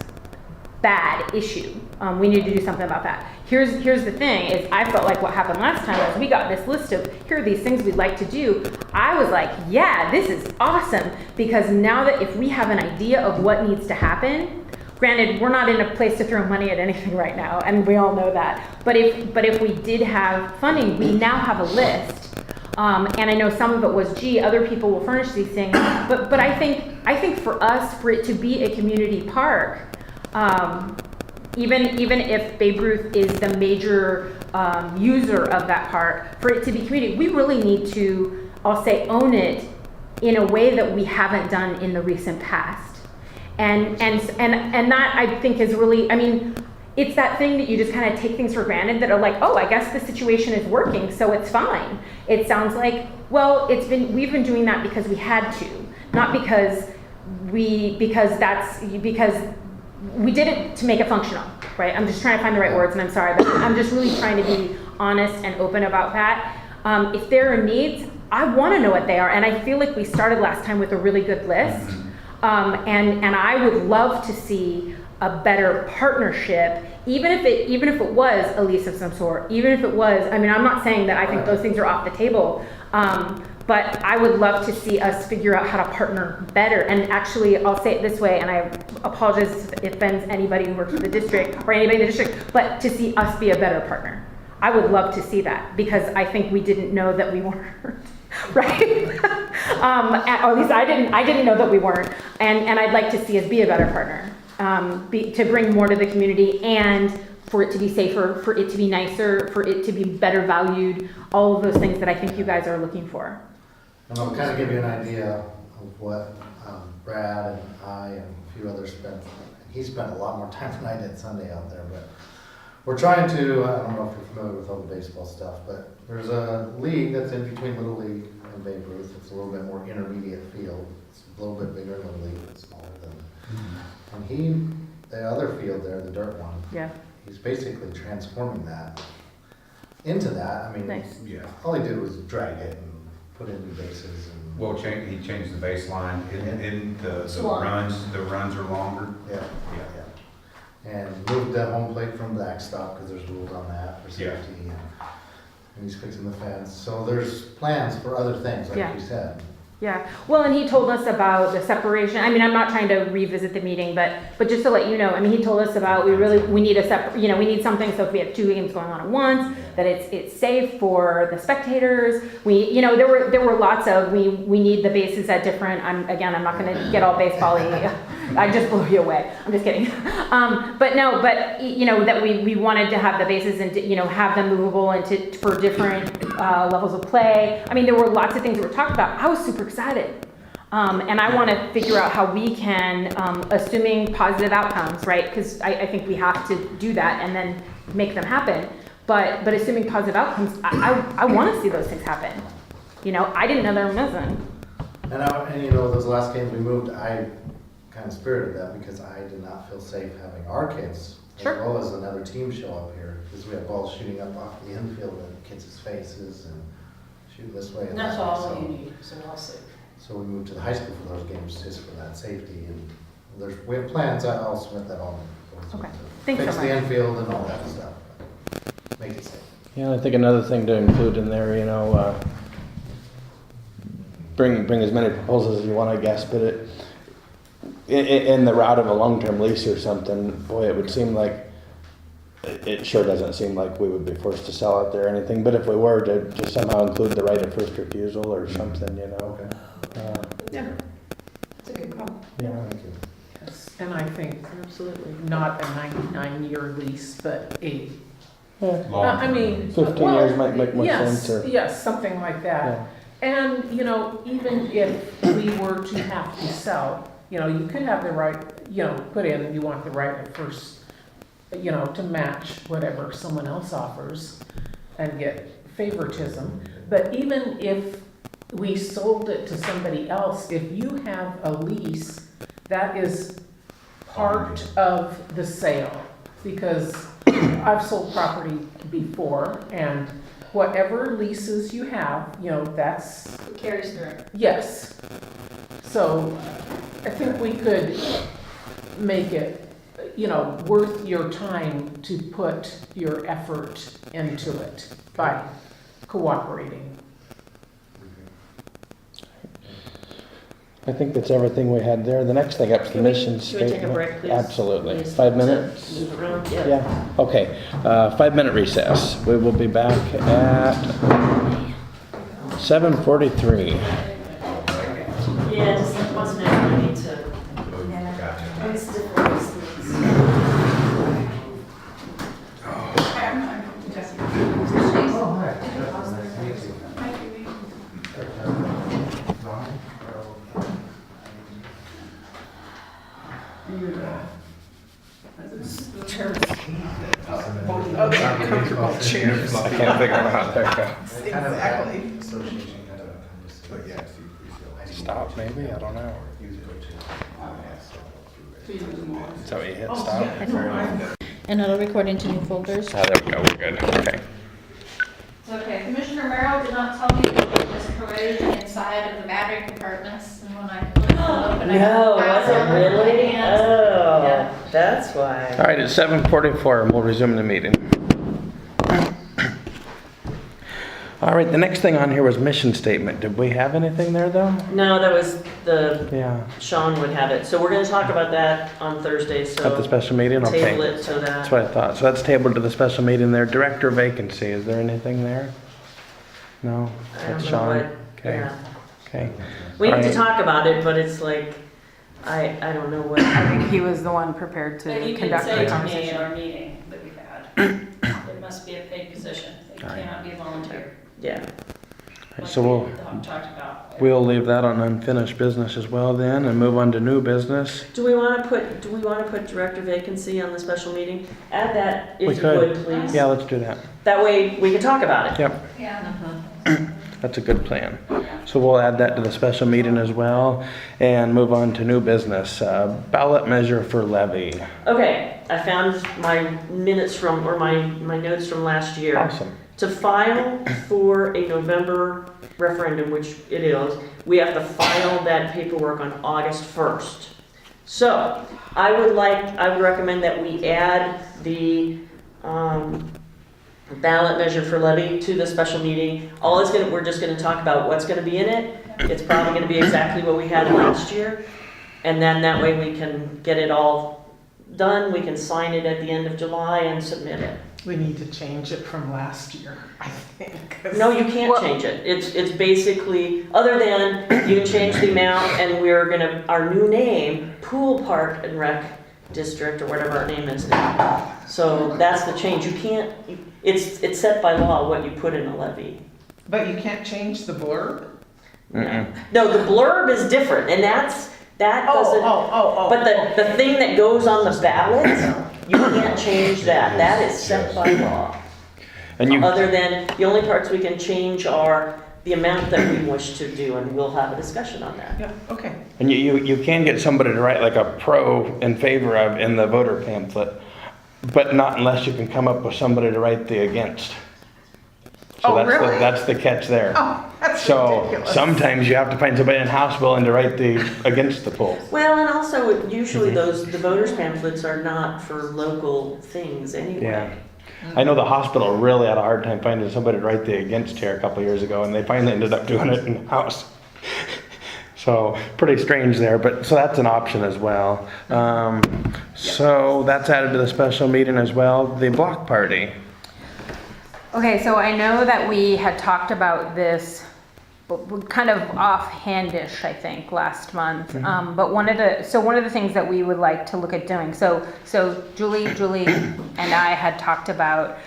[SPEAKER 2] bad issue. We need to do something about that. Here's the thing, is I felt like what happened last time was we got this list of, here are these things we'd like to do. I was like, yeah, this is awesome, because now that if we have an idea of what needs to happen, granted, we're not in a place to throw money at anything right now, and we all know that. But if we did have funding, we now have a list. And I know some of it was, gee, other people will furnish these things. But I think for us, for it to be a community park, even if Babe Ruth is the major user of that park, for it to be community, we really need to, I'll say, own it in a way that we haven't done in the recent past. And that I think is really, I mean, it's that thing that you just kind of take things for granted that are like, oh, I guess the situation is working, so it's fine. It sounds like, well, we've been doing that because we had to, not because we did it to make it functional, right? I'm just trying to find the right words, and I'm sorry, but I'm just really trying to be honest and open about that. If there are needs, I want to know what they are, and I feel like we started last time with a really good list, and I would love to see a better partnership, even if it was a lease of some sort, even if it was, I mean, I'm not saying that I think those things are off the table, but I would love to see us figure out how to partner better. And actually, I'll say it this way, and I apologize if it offends anybody who works for the district or anybody in the district, but to see us be a better partner. I would love to see that, because I think we didn't know that we weren't, right? Or at least I didn't know that we weren't. And I'd like to see us be a better partner, to bring more to the community, and for it to be safer, for it to be nicer, for it to be better valued, all of those things that I think you guys are looking for.
[SPEAKER 6] And I'll kind of give you an idea of what Brad and I and a few others spent. He spent a lot more time than I did Sunday out there, but we're trying to, I don't know if you're familiar with all the baseball stuff, but there's a league that's in between Little League and Babe Ruth. It's a little bit more intermediate field. It's a little bit bigger than Little League, but smaller than. And the other field there, the dirt one,
[SPEAKER 2] Yeah.
[SPEAKER 6] he's basically transforming that into that. I mean,
[SPEAKER 2] Nice.
[SPEAKER 7] Yeah.
[SPEAKER 6] all he did was drag it and put in new bases and.
[SPEAKER 7] Well, he changed the baseline, in
[SPEAKER 4] It's long.
[SPEAKER 7] the runs are longer.
[SPEAKER 6] Yeah, yeah. And moved the home plate from backstop, because there's rules on that for
[SPEAKER 7] Yeah.
[SPEAKER 6] safety. And he's fixing the fence. So there's plans for other things,
[SPEAKER 2] Yeah.
[SPEAKER 6] like you said.
[SPEAKER 2] Yeah, well, and he told us about the separation. I mean, I'm not trying to revisit the meeting, but just to let you know, I mean, he told us about, we need we need something, so if we have two games going on at once, that it's safe for the spectators. There were lots of, we need the bases at different, I'm not gonna get all baseball-y. I just blew you away. I'm just kidding. That we wanted to have the bases and, have them movable and for different levels of play. I mean, there were lots of things that were talked about. I was super excited. And I want to figure out how we can, assuming positive outcomes, right? Because I think we have to do that and then make them happen. But assuming positive outcomes, I want to see those things happen. I didn't know they were missing.
[SPEAKER 6] And those last games we moved, I kind of spirited that because I did not feel safe having our kids,
[SPEAKER 2] Sure.
[SPEAKER 6] as well as another team show up here, because we had balls shooting up off the infield in kids' faces and shooting this way and
[SPEAKER 4] That's
[SPEAKER 6] that way.
[SPEAKER 4] all
[SPEAKER 6] So-
[SPEAKER 4] you need, so I'll say.
[SPEAKER 6] So we moved to the high school for those games just for that safety, and we have plans, I'll submit that on.
[SPEAKER 2] Okay. Thanks so
[SPEAKER 6] Fix the
[SPEAKER 2] much.
[SPEAKER 6] infield and all that stuff, make it safe.
[SPEAKER 5] Yeah, I think another thing to include in there, bring as many proposals as you want, I guess, but in the route of a long-term lease or something, boy, it would seem like, it sure doesn't seem like we would be forced to sell out there or anything, but if we were to somehow include the right of first refusal or something,
[SPEAKER 6] Okay.
[SPEAKER 2] Yeah.
[SPEAKER 4] That's a good call.
[SPEAKER 5] Yeah.
[SPEAKER 6] Thank you.
[SPEAKER 3] Yes, and I think
[SPEAKER 1] Absolutely.
[SPEAKER 3] not a 99-year lease, but a,
[SPEAKER 7] Long
[SPEAKER 3] I mean.
[SPEAKER 5] 15
[SPEAKER 3] well,
[SPEAKER 5] years might make more sense, or.
[SPEAKER 3] Yes, something like that. And, even if we were to have to sell, you could have the right, put in, you want the right of first, to match whatever someone else offers and get favoritism. But even if we sold it to somebody else, if you have a lease, that is part of the sale. Because I've sold property before, and whatever leases you have, that's,
[SPEAKER 4] It carries through.
[SPEAKER 3] yes. So I think we could make it, worth your time to put your effort into it by cooperating.
[SPEAKER 5] I think that's everything we had there. The next thing up is the mission
[SPEAKER 1] Should we take a
[SPEAKER 5] statement.
[SPEAKER 1] break, please?
[SPEAKER 5] Absolutely.
[SPEAKER 1] Please.
[SPEAKER 5] 5 minutes?
[SPEAKER 1] To move around, yeah.
[SPEAKER 5] Yeah, okay. 5-minute recess. We will be back at 7:43.
[SPEAKER 1] Yeah, just wasn't it, I need to.
[SPEAKER 7] Gotcha.
[SPEAKER 1] It's different.
[SPEAKER 3] Chairs. Uncomfortable chairs.
[SPEAKER 5] I can't figure out how that goes.
[SPEAKER 3] Exactly.
[SPEAKER 6] Association had a conversation.
[SPEAKER 5] Stop, maybe? I don't know. Is that what you hit,
[SPEAKER 3] Oh,
[SPEAKER 5] stop?
[SPEAKER 9] And it'll record into new folders.
[SPEAKER 5] Ah, there we go, we're good, okay.
[SPEAKER 8] Okay, Commissioner Merrill did not tell me that there was corrosion inside of the battery compartments, and when I looked them open, I
[SPEAKER 1] No, was it
[SPEAKER 8] found
[SPEAKER 1] really?
[SPEAKER 8] hands.
[SPEAKER 1] Oh,
[SPEAKER 8] Yeah.
[SPEAKER 1] that's why.
[SPEAKER 5] All right, it's 7:44 and we'll resume the meeting. All right, the next thing on here was mission statement. Did we have anything there though?
[SPEAKER 1] No, that was
[SPEAKER 5] Yeah,
[SPEAKER 1] Sean would have it. So we're gonna talk about that on Thursday,
[SPEAKER 5] at the
[SPEAKER 1] so
[SPEAKER 5] special meeting,
[SPEAKER 1] table
[SPEAKER 5] okay.
[SPEAKER 1] it so
[SPEAKER 5] That's
[SPEAKER 1] that.
[SPEAKER 5] what I thought. So that's tabled to the special meeting there. Director vacancy, is there anything there? No?
[SPEAKER 1] I
[SPEAKER 5] That's
[SPEAKER 1] don't know
[SPEAKER 5] Sean?
[SPEAKER 1] what,
[SPEAKER 5] Okay,
[SPEAKER 1] yeah.
[SPEAKER 5] okay.
[SPEAKER 1] We need to
[SPEAKER 5] Alright.
[SPEAKER 1] talk about it, but it's like, I don't know what.
[SPEAKER 2] I think he was the one prepared
[SPEAKER 4] And
[SPEAKER 2] to
[SPEAKER 4] you did
[SPEAKER 2] conduct
[SPEAKER 4] say
[SPEAKER 2] the
[SPEAKER 4] to me at
[SPEAKER 2] conversation.
[SPEAKER 4] our meeting that we had, it must be a paid position. It
[SPEAKER 5] Aye.
[SPEAKER 4] cannot be a volunteer.
[SPEAKER 1] Yeah.
[SPEAKER 4] like
[SPEAKER 5] So
[SPEAKER 4] we
[SPEAKER 5] we'll,
[SPEAKER 4] talked about.
[SPEAKER 5] we'll leave that on unfinished business as well then and move on to new business.
[SPEAKER 1] Do we wanna put director vacancy on the special meeting? Add that
[SPEAKER 5] We
[SPEAKER 1] if you
[SPEAKER 5] could.
[SPEAKER 1] would, please.
[SPEAKER 5] Yeah, let's do that.
[SPEAKER 1] That way we can talk about it.
[SPEAKER 5] Yep,
[SPEAKER 8] Yeah.
[SPEAKER 5] that's a good plan. So we'll add that to the special meeting as well and move on to new business. Ballot measure for levy.
[SPEAKER 1] Okay, I found my minutes from, or my notes from last year.
[SPEAKER 5] Awesome.
[SPEAKER 1] To file for a November referendum, which it is, we have to file that paperwork on August 1st. So, I would recommend that we add the ballot measure for levy to the special meeting. We're just gonna talk about what's gonna be in it. It's probably gonna be exactly what we had last year. And then that way we can get it all done, we can sign it at the end of July and submit it.
[SPEAKER 3] We need to change it from last year, I think. 'cause-
[SPEAKER 1] No, you can't
[SPEAKER 2] Well-
[SPEAKER 1] change it. It's basically, other than you can change the amount and our new name, Pool Park and Rec District, or whatever our name is now. So that's the change. You can't, it's set by law what you put in a levy.
[SPEAKER 3] But you can't change the blurb?
[SPEAKER 5] Mm-mm.
[SPEAKER 1] No, the blurb is different, and that doesn't,
[SPEAKER 3] Oh.
[SPEAKER 1] but the thing that goes on the ballot, you can't change that. That is set by law.
[SPEAKER 5] And you,
[SPEAKER 1] Other than, the only parts we can change are the amount that we wish to do, and we'll have a discussion on that.
[SPEAKER 3] Yeah, okay.
[SPEAKER 5] and you can get somebody to write like a pro in favor of in the voter pamphlet, but not unless you can come up with somebody to write the against. So
[SPEAKER 3] Oh, really?
[SPEAKER 5] That's the catch there.
[SPEAKER 3] Oh, that's
[SPEAKER 5] So
[SPEAKER 3] ridiculous.
[SPEAKER 5] sometimes you have to find somebody in house willing to write the against the poll.
[SPEAKER 1] Well, and also, usually the voters pamphlets are not for local things
[SPEAKER 5] Yeah.
[SPEAKER 1] anyway.
[SPEAKER 5] I know the hospital really had a hard time finding somebody to write the against here a couple of years ago, and they finally ended up doing it in house. So pretty strange there, but so that's an option as well. So that's added to the special meeting as well. The block party.
[SPEAKER 2] Okay, so I know that we had talked about this kind of offhandish, I think, last month. But one of the things that we would like to look at doing, so Julie and I had talked about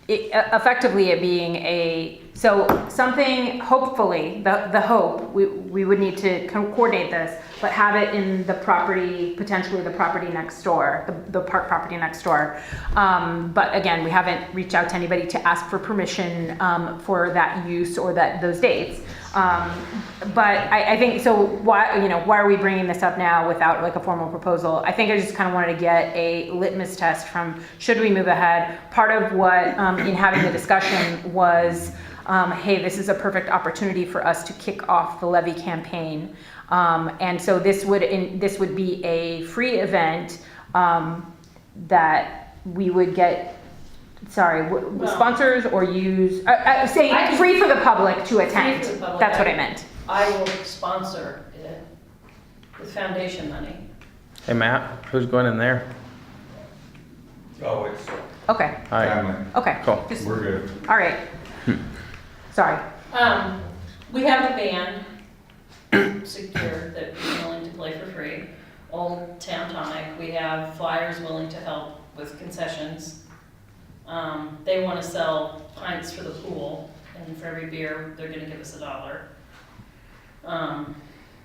[SPEAKER 2] effectively it being something, hopefully, the hope, we would need to coordinate this, but have it in the property, potentially the property next door, the park property next door. But again, we haven't reached out to anybody to ask for permission for that use or those dates. But I think, so why are we bringing this up now without like a formal proposal? I think I just kind of wanted to get a litmus test from, should we move ahead? Part of what, in having the discussion was, hey, this is a perfect opportunity for us to kick off the levy campaign. And so this would be a free event that we would get, sponsors or use, free for the public to attend.
[SPEAKER 4] Free for the public.
[SPEAKER 2] That's what I meant.
[SPEAKER 4] I will sponsor it with foundation money.
[SPEAKER 5] Hey Matt, who's going in there?
[SPEAKER 7] Oh, it's
[SPEAKER 2] Okay,
[SPEAKER 5] All right,
[SPEAKER 7] family.
[SPEAKER 2] okay,
[SPEAKER 5] cool.
[SPEAKER 7] We're good.
[SPEAKER 2] all right. Sorry.
[SPEAKER 4] We have a band secured that is willing to play for free. Old Town Tonic, we have flyers willing to help with concessions. They want to sell pints for the pool, and for every beer, they're gonna give us $1.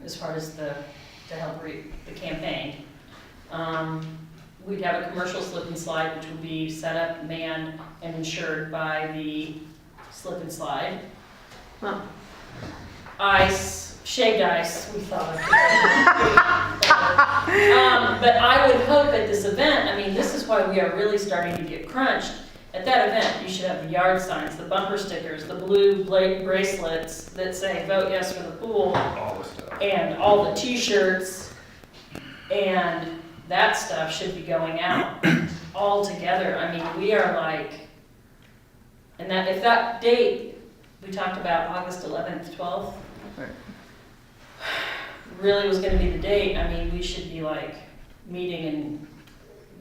[SPEAKER 4] As far as to help the campaign. We'd have a commercial slip and slide, which would be set up, manned, and insured by the slip and slide.
[SPEAKER 1] Huh.
[SPEAKER 4] Ice, shaved ice, we thought of. But I would hope at this event, I mean, this is why we are really starting to get crunched. At that event, you should have the yard signs, the bumper stickers, the blue bracelets that say vote yes for the pool,
[SPEAKER 7] All the stuff.
[SPEAKER 4] and all the t-shirts, and that stuff should be going out all together. I mean, we are like, and that, if that date, we talked about August 11th, 12th, really was gonna be the date, I mean, we should be like meeting and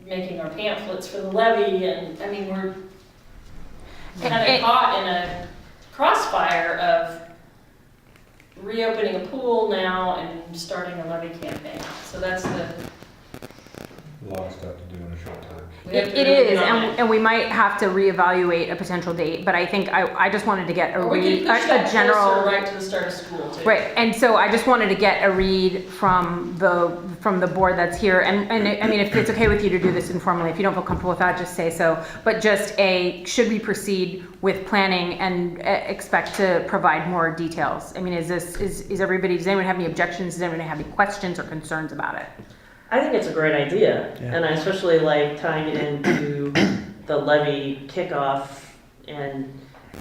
[SPEAKER 4] making our pamphlets for the levy, and, I mean, we're kind of caught in a crossfire of reopening a pool now and starting a levy campaign. So that's the,
[SPEAKER 7] A lot of stuff to do in a short time.
[SPEAKER 4] we have to
[SPEAKER 2] It
[SPEAKER 4] really
[SPEAKER 2] is,
[SPEAKER 4] get on it.
[SPEAKER 2] and we might have to reevaluate a potential date, but I think I just wanted to get
[SPEAKER 4] Or we can push that
[SPEAKER 2] general.
[SPEAKER 4] closer right to the start of school too.
[SPEAKER 2] Right, and so I just wanted to get a read from the board that's here, and I mean, if it's okay with you to do this informally, if you don't feel comfortable with that, just say so. But just should we proceed with planning and expect to provide more details? I mean, is everybody, does anyone have any objections? Does anyone have any questions or concerns about it?
[SPEAKER 1] I think it's a great idea,
[SPEAKER 5] Yeah.
[SPEAKER 1] and I especially like tying it into the levy kickoff. And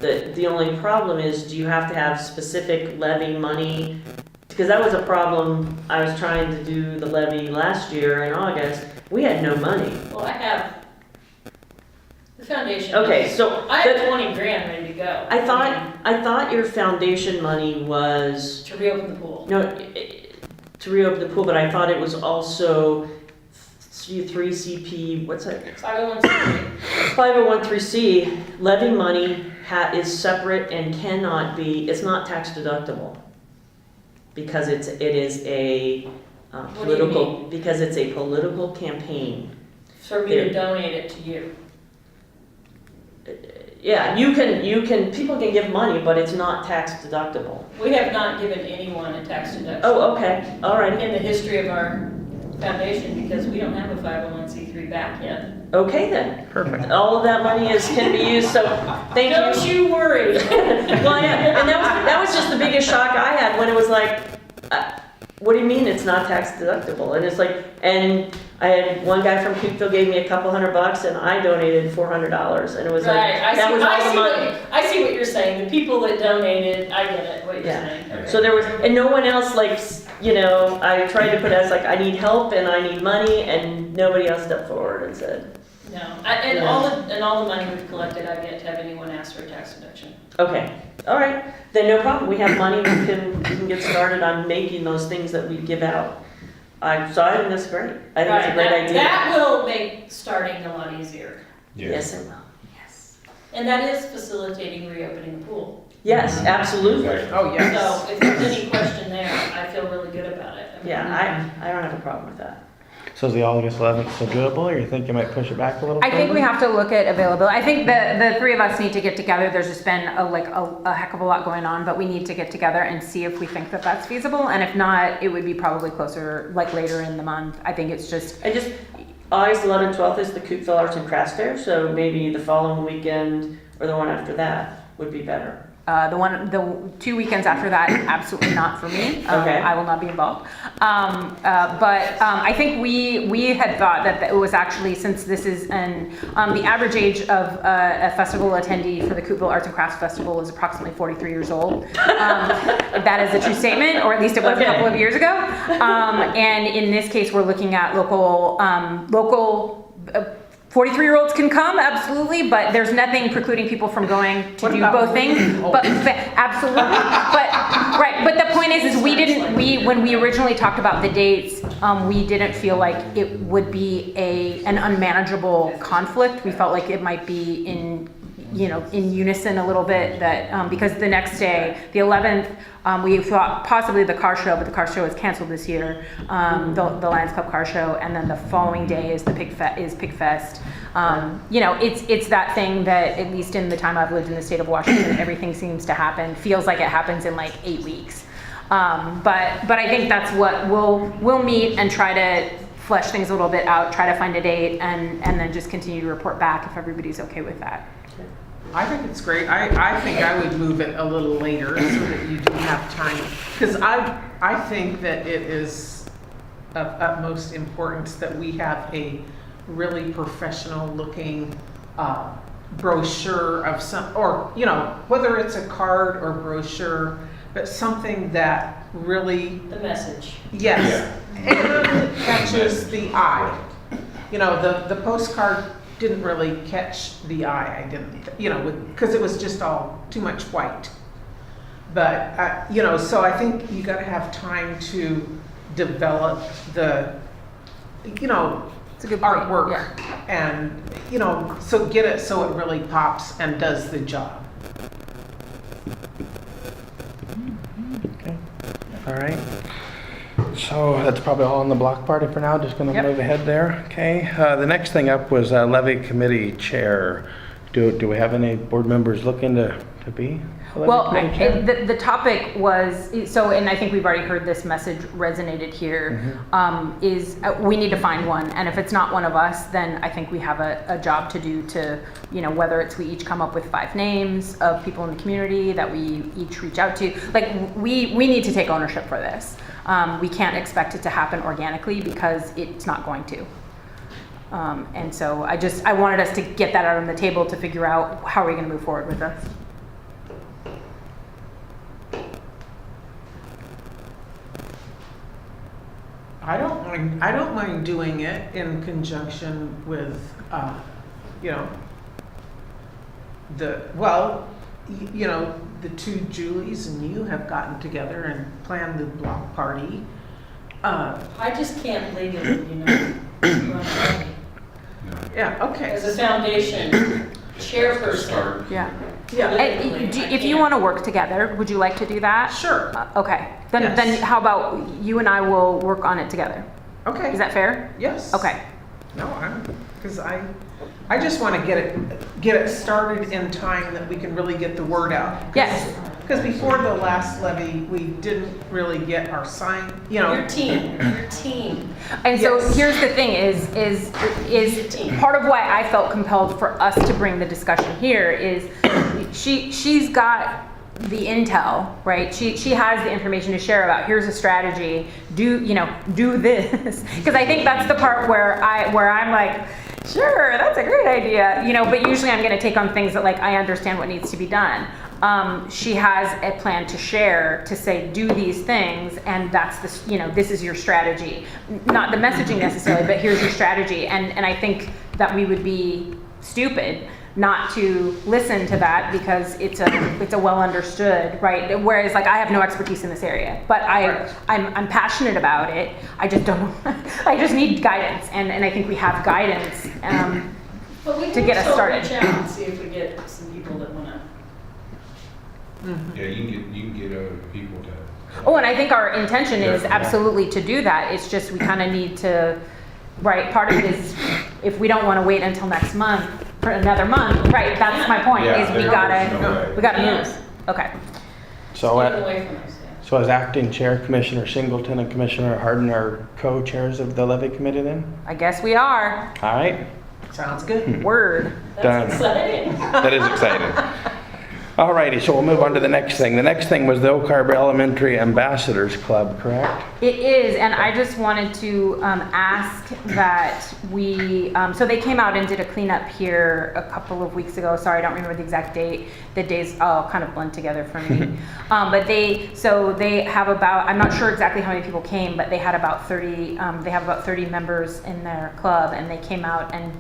[SPEAKER 1] the only problem is, do you have to have specific levy money? Because that was a problem. I was trying to do the levy last year in August. We had no money.
[SPEAKER 4] Well, I have the foundation.
[SPEAKER 1] Okay, so
[SPEAKER 4] I have
[SPEAKER 1] the-
[SPEAKER 4] 20 grand ready to go.
[SPEAKER 1] I thought your foundation money was
[SPEAKER 4] To reopen the pool.
[SPEAKER 1] to reopen the pool, but I thought it was also 3CP. What's that?
[SPEAKER 4] 501c3.
[SPEAKER 1] 501(c) levy money is separate and cannot be, it's not tax deductible. Because it is a
[SPEAKER 4] What do you mean?
[SPEAKER 1] because it's a political campaign.
[SPEAKER 4] For me to donate it to you.
[SPEAKER 1] Yeah, you can, people can give money, but it's not tax deductible.
[SPEAKER 4] We have not given anyone a tax deduction.
[SPEAKER 1] Oh, okay, all right,
[SPEAKER 4] In the history of our foundation, because we don't have a 501c3 back yet.
[SPEAKER 1] okay then.
[SPEAKER 5] Perfect.
[SPEAKER 1] All of that money can be used, so thank you.
[SPEAKER 4] Don't you worry.
[SPEAKER 1] Well, yeah, and that was just the biggest shock I had when it was like, what do you mean it's not tax deductible? And it's like, and I had one guy from Cookville gave me a couple $100 and I donated $400 and it was like,
[SPEAKER 4] Right, I
[SPEAKER 1] that
[SPEAKER 4] see,
[SPEAKER 1] was all the money.
[SPEAKER 4] I see what you're saying. The people that donated, I get it, what you're
[SPEAKER 1] Yeah.
[SPEAKER 4] saying. Okay.
[SPEAKER 1] So there was, and no one else like, I tried to put it as like, I need help and I need money, and nobody else stepped forward and said,
[SPEAKER 4] No, and
[SPEAKER 1] Yeah.
[SPEAKER 4] all the money we've collected, I've yet to have anyone ask for a tax deduction.
[SPEAKER 1] okay, all right, then no problem, we have money, we can get started on making those things that we give out. So I think that's great, I think it's a
[SPEAKER 4] Right,
[SPEAKER 1] great
[SPEAKER 4] that-
[SPEAKER 1] idea.
[SPEAKER 4] That will make starting a lot easier.
[SPEAKER 1] Yes, it will, yes.
[SPEAKER 4] And that is facilitating reopening the pool.
[SPEAKER 1] Yes, absolutely.
[SPEAKER 3] Oh, yes.
[SPEAKER 4] So if there's any question there, I feel really good about it. I mean,
[SPEAKER 1] Yeah, I don't have a problem with that.
[SPEAKER 10] So is the August 11th still doable, or you think you might push it back a little?
[SPEAKER 2] I think
[SPEAKER 10] further?
[SPEAKER 2] we have to look at availability. I think the three of us need to get together. There's just been a heck of a lot going on, but we need to get together and see if we think that that's feasible. And if not, it would be probably closer, like later in the month. I think it's just,
[SPEAKER 1] August 11th, 12th is the Cookville Arts and Crafts Fair, so maybe the following weekend or the one after that would be better.
[SPEAKER 2] the 2 weekends after that, absolutely not for me.
[SPEAKER 1] Okay.
[SPEAKER 2] I will not be involved. But I think we had thought that it was actually, since this is the average age of a festival attendee for the Cookville Arts and Crafts Festival is approximately 43 years old. That is a true statement, or at least it was a couple of years ago. And in this case, we're looking at local 43-year-olds can come, absolutely, but there's nothing precluding people from going to
[SPEAKER 3] What
[SPEAKER 2] do
[SPEAKER 3] about
[SPEAKER 2] both things.
[SPEAKER 3] women?
[SPEAKER 2] But absolutely, but the point is when we originally talked about the dates, we didn't feel like it would be an unmanageable conflict. We felt like it might be in unison a little bit, that because the next day, the 11th, we thought possibly the car show, but the car show is canceled this year. The Lions Club car show, and then the following day is the Pig Fest. It's that thing that, at least in the time I've lived in the state of Washington, everything seems to feels like it happens in like 8 weeks. But I think that's what we'll meet and try to flesh things a little bit out, try to find a date, and then just continue to report back if everybody's okay with that.
[SPEAKER 3] I think it's great. I think I would move it a little later so that you do have time. Because I think that it is of utmost importance that we have a really professional looking brochure of some, or, you know, whether it's a card or brochure, but something that really,
[SPEAKER 4] The message.
[SPEAKER 3] yes, and catches the eye. You know, the postcard didn't really catch the eye. I didn't, you know, because it was just all too much white. But, you know, so I think you got to have time to develop the, you know,
[SPEAKER 2] It's a good point.
[SPEAKER 3] artwork.
[SPEAKER 2] Yeah.
[SPEAKER 3] And, you know, so get it so it really pops and does the job.
[SPEAKER 5] Okay. All right. So that's probably all on the block party for now. Just gonna
[SPEAKER 2] Yep.
[SPEAKER 5] move ahead there. Okay. The next thing up was levy committee chair. Do we have any board members looking to be? a levy
[SPEAKER 2] Well,
[SPEAKER 5] committee chair?
[SPEAKER 2] the topic was, so, and I think we've already heard this message resonated here, is we need to find one. And if it's not one of us, then I think we have a job to do to, you know, whether it's we each come up with 5 names of people in the community that we each reach out to. Like, we need to take ownership for this. We can't expect it to happen organically because it's not going to. And so I wanted us to get that out on the table to figure out how are we going to move forward with this.
[SPEAKER 3] I don't mind doing it in conjunction with, you know, you know, the 2 Julies and you have gotten together and planned the block party.
[SPEAKER 4] I just can't legally, you know, run a party.
[SPEAKER 3] Yeah, okay.
[SPEAKER 4] As a foundation chairperson.
[SPEAKER 2] Yeah.
[SPEAKER 3] Yeah,
[SPEAKER 2] If you want to work together, would you like to do that?
[SPEAKER 3] sure,
[SPEAKER 2] Okay. Then
[SPEAKER 3] Yes.
[SPEAKER 2] how about you and I will work on it together?
[SPEAKER 3] okay.
[SPEAKER 2] Is that fair?
[SPEAKER 3] Yes.
[SPEAKER 2] Okay.
[SPEAKER 3] No, because I just want to get it started in time that we can really get the word out.
[SPEAKER 2] Yes.
[SPEAKER 3] Because before the last levy, we didn't really get our sign, you know.
[SPEAKER 4] Your team.
[SPEAKER 2] And so
[SPEAKER 3] Yes.
[SPEAKER 2] here's the thing is part of why I felt compelled for us to bring the discussion here is she's got the intel, right? She has the information to share about here's a strategy, do this. Because I think that's the part where I'm like, sure, that's a great idea, you know, but usually I'm going to take on things that like I understand what needs to be done. She has a plan to share to say do these things, and that's this is your strategy, not the messaging necessarily, but here's your strategy. And I think that we would be stupid not to listen to that because it's a well understood, right? Whereas like I have no expertise in this area, but I'm passionate about it. I just don't. I just need guidance, and I think we have guidance
[SPEAKER 4] But we
[SPEAKER 2] to
[SPEAKER 4] can
[SPEAKER 2] get us
[SPEAKER 4] still
[SPEAKER 2] started.
[SPEAKER 4] reach out and see if we get some people that want to.
[SPEAKER 7] Yeah, you can get other people to.
[SPEAKER 2] Oh, and I think our intention is
[SPEAKER 7] Yeah.
[SPEAKER 2] absolutely to do that. It's just we kind of need to, right? Part of it is if we don't want to wait until next month for another month, right? That's my point.
[SPEAKER 7] Yeah,
[SPEAKER 2] Is we
[SPEAKER 7] there's
[SPEAKER 2] gotta
[SPEAKER 7] no way.
[SPEAKER 2] move. Okay.
[SPEAKER 5] So,
[SPEAKER 4] Get away from us, yeah.
[SPEAKER 5] so as acting chair, Commissioner Singleton and Commissioner Harden are co-chairs of the levy committee then?
[SPEAKER 2] I guess we are.
[SPEAKER 5] All right.
[SPEAKER 3] Sounds good.
[SPEAKER 2] Word.
[SPEAKER 5] Done.
[SPEAKER 4] That's exciting.
[SPEAKER 5] That is exciting. All righty, so we'll move on to the next thing. The next thing was the Oak Harbor Elementary Ambassadors Club, correct?
[SPEAKER 2] It is, and I just wanted to ask that we, so they came out and did a cleanup here a couple of weeks ago. Sorry, I don't remember the exact date. The days all kind of blend together for me. But they have about, I'm not sure exactly how many people came, but they had about 30, they have about 30 members in their club, and they came out and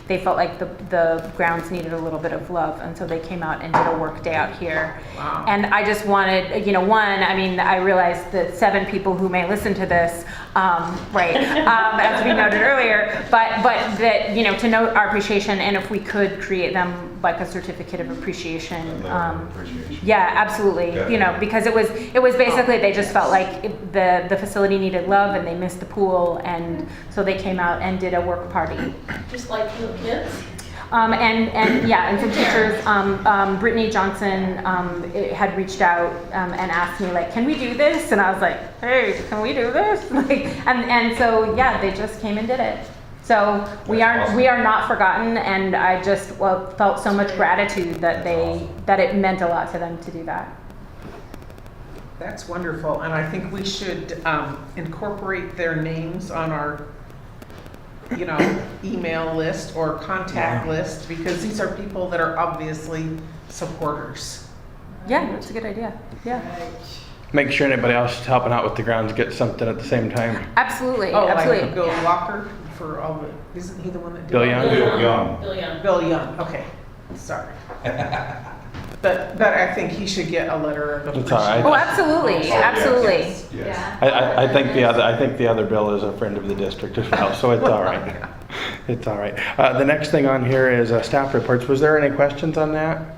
[SPEAKER 2] they felt like the grounds needed a little bit of love, and so they came out and did a work day out here.
[SPEAKER 3] Wow.
[SPEAKER 2] And I just wanted, I realized that 7 people who may listen to this, as we noted earlier, but that, to note our appreciation, and if we could create them like a certificate of appreciation.
[SPEAKER 7] Appreciation.
[SPEAKER 2] Yeah, absolutely.
[SPEAKER 7] Definitely.
[SPEAKER 2] Because it was basically, they just felt like the facility needed love and they missed the pool, and so they came out and did a work party.
[SPEAKER 4] Just like little kids.
[SPEAKER 2] And yeah, and some teachers, Brittany Johnson had reached out and asked me like, can we do this? And I was like, hey, can we do this? Like, and so yeah, they just came and did it. So we are not forgotten, and I just felt so much gratitude that that it meant a lot to them to do that.
[SPEAKER 3] That's wonderful, and I think we should incorporate their names on our, email list or contact list, because these are people that are obviously supporters.
[SPEAKER 2] Yeah, that's a good idea. Yeah,
[SPEAKER 10] Make sure anybody else helping out with the grounds gets something at the same time.
[SPEAKER 2] absolutely,
[SPEAKER 3] Oh,
[SPEAKER 2] absolutely.
[SPEAKER 3] like Bill Walker for all the, isn't he the one that did
[SPEAKER 10] Bill
[SPEAKER 3] all
[SPEAKER 10] Young?
[SPEAKER 3] the-
[SPEAKER 7] Bill Young.
[SPEAKER 4] Bill Young.
[SPEAKER 3] Bill Young, okay, sorry. But I think he should get a letter of
[SPEAKER 10] It's all right.
[SPEAKER 2] Oh, absolutely, absolutely.
[SPEAKER 7] Yes.
[SPEAKER 8] Yeah.
[SPEAKER 10] I think the other Bill is a friend of the district as well, so it's all right. It's all right. The next thing on here is staff reports. Was there any questions on that?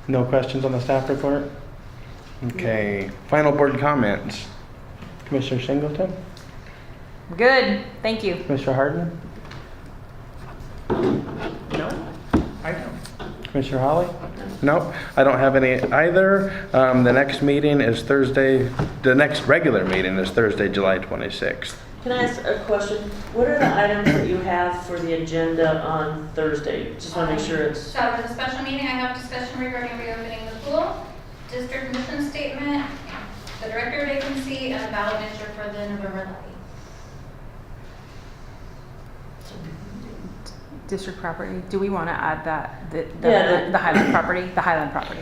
[SPEAKER 10] No questions on the staff report? Okay. Final board comments. Commissioner Singleton?
[SPEAKER 2] Good, thank you.
[SPEAKER 10] Commissioner Harden?
[SPEAKER 3] No, I don't.
[SPEAKER 10] Commissioner Holly? Nope, I don't have any either. The next meeting is Thursday, the next regular meeting is Thursday, July 26th.
[SPEAKER 1] Can I ask a question? What are the items that you have for the agenda on Thursday? Just want to make sure it's,
[SPEAKER 8] So for the special meeting, I have discussion regarding reopening the pool, district mission statement, the director vacancy, and a ballot measure for the November levy.
[SPEAKER 2] District property, do we want to add that,
[SPEAKER 1] Yeah,
[SPEAKER 2] the Highland property? The Highland property.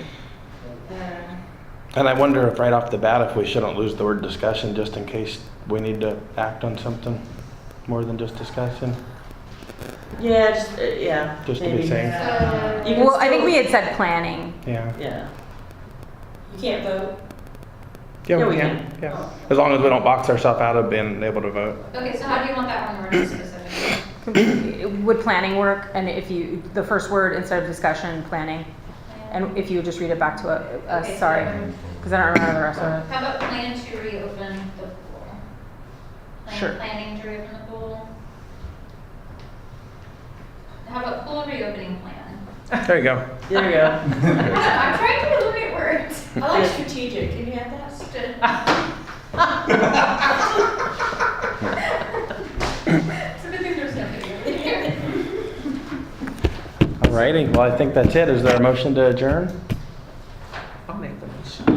[SPEAKER 10] And I wonder if right off the bat, if we shouldn't lose the word discussion, just in case we need to act on something more than just discussion,
[SPEAKER 1] yeah, just
[SPEAKER 10] just to be
[SPEAKER 1] maybe.
[SPEAKER 10] safe.
[SPEAKER 8] So,
[SPEAKER 1] You can
[SPEAKER 2] Well, I think
[SPEAKER 1] still-
[SPEAKER 2] we had said planning.
[SPEAKER 10] Yeah.
[SPEAKER 1] Yeah.
[SPEAKER 4] You can't vote.
[SPEAKER 1] Yeah, we can.
[SPEAKER 10] Yeah. As long as we don't box ourselves out of being able to vote.
[SPEAKER 8] okay, so how do you want that one worded specifically?
[SPEAKER 2] Would planning work? And if you, the first word instead of discussion, planning. And if you would just read it back to us,
[SPEAKER 8] Okay,
[SPEAKER 2] sorry,
[SPEAKER 8] so-
[SPEAKER 2] because I don't remember the rest of it.
[SPEAKER 8] How about plan to reopen the pool?
[SPEAKER 2] Sure.
[SPEAKER 8] Planning to reopen the pool? How about pool reopening plan?
[SPEAKER 10] There you go.
[SPEAKER 1] There you go.
[SPEAKER 8] I'm trying to look at words.
[SPEAKER 4] I like strategic. Can you have that?
[SPEAKER 8] It's a good thing there's nobody over here.
[SPEAKER 10] Alrighty, well, I think that's it. Is there a motion to adjourn?
[SPEAKER 3] I'll make the motion.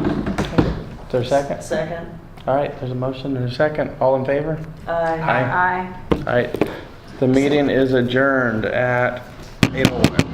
[SPEAKER 10] Is there a second?
[SPEAKER 1] Second.
[SPEAKER 10] All right, there's a motion and a second. All in favor?
[SPEAKER 1] Aye.
[SPEAKER 10] Aye.
[SPEAKER 2] Aye.
[SPEAKER 10] All right, the meeting is adjourned at 8:01.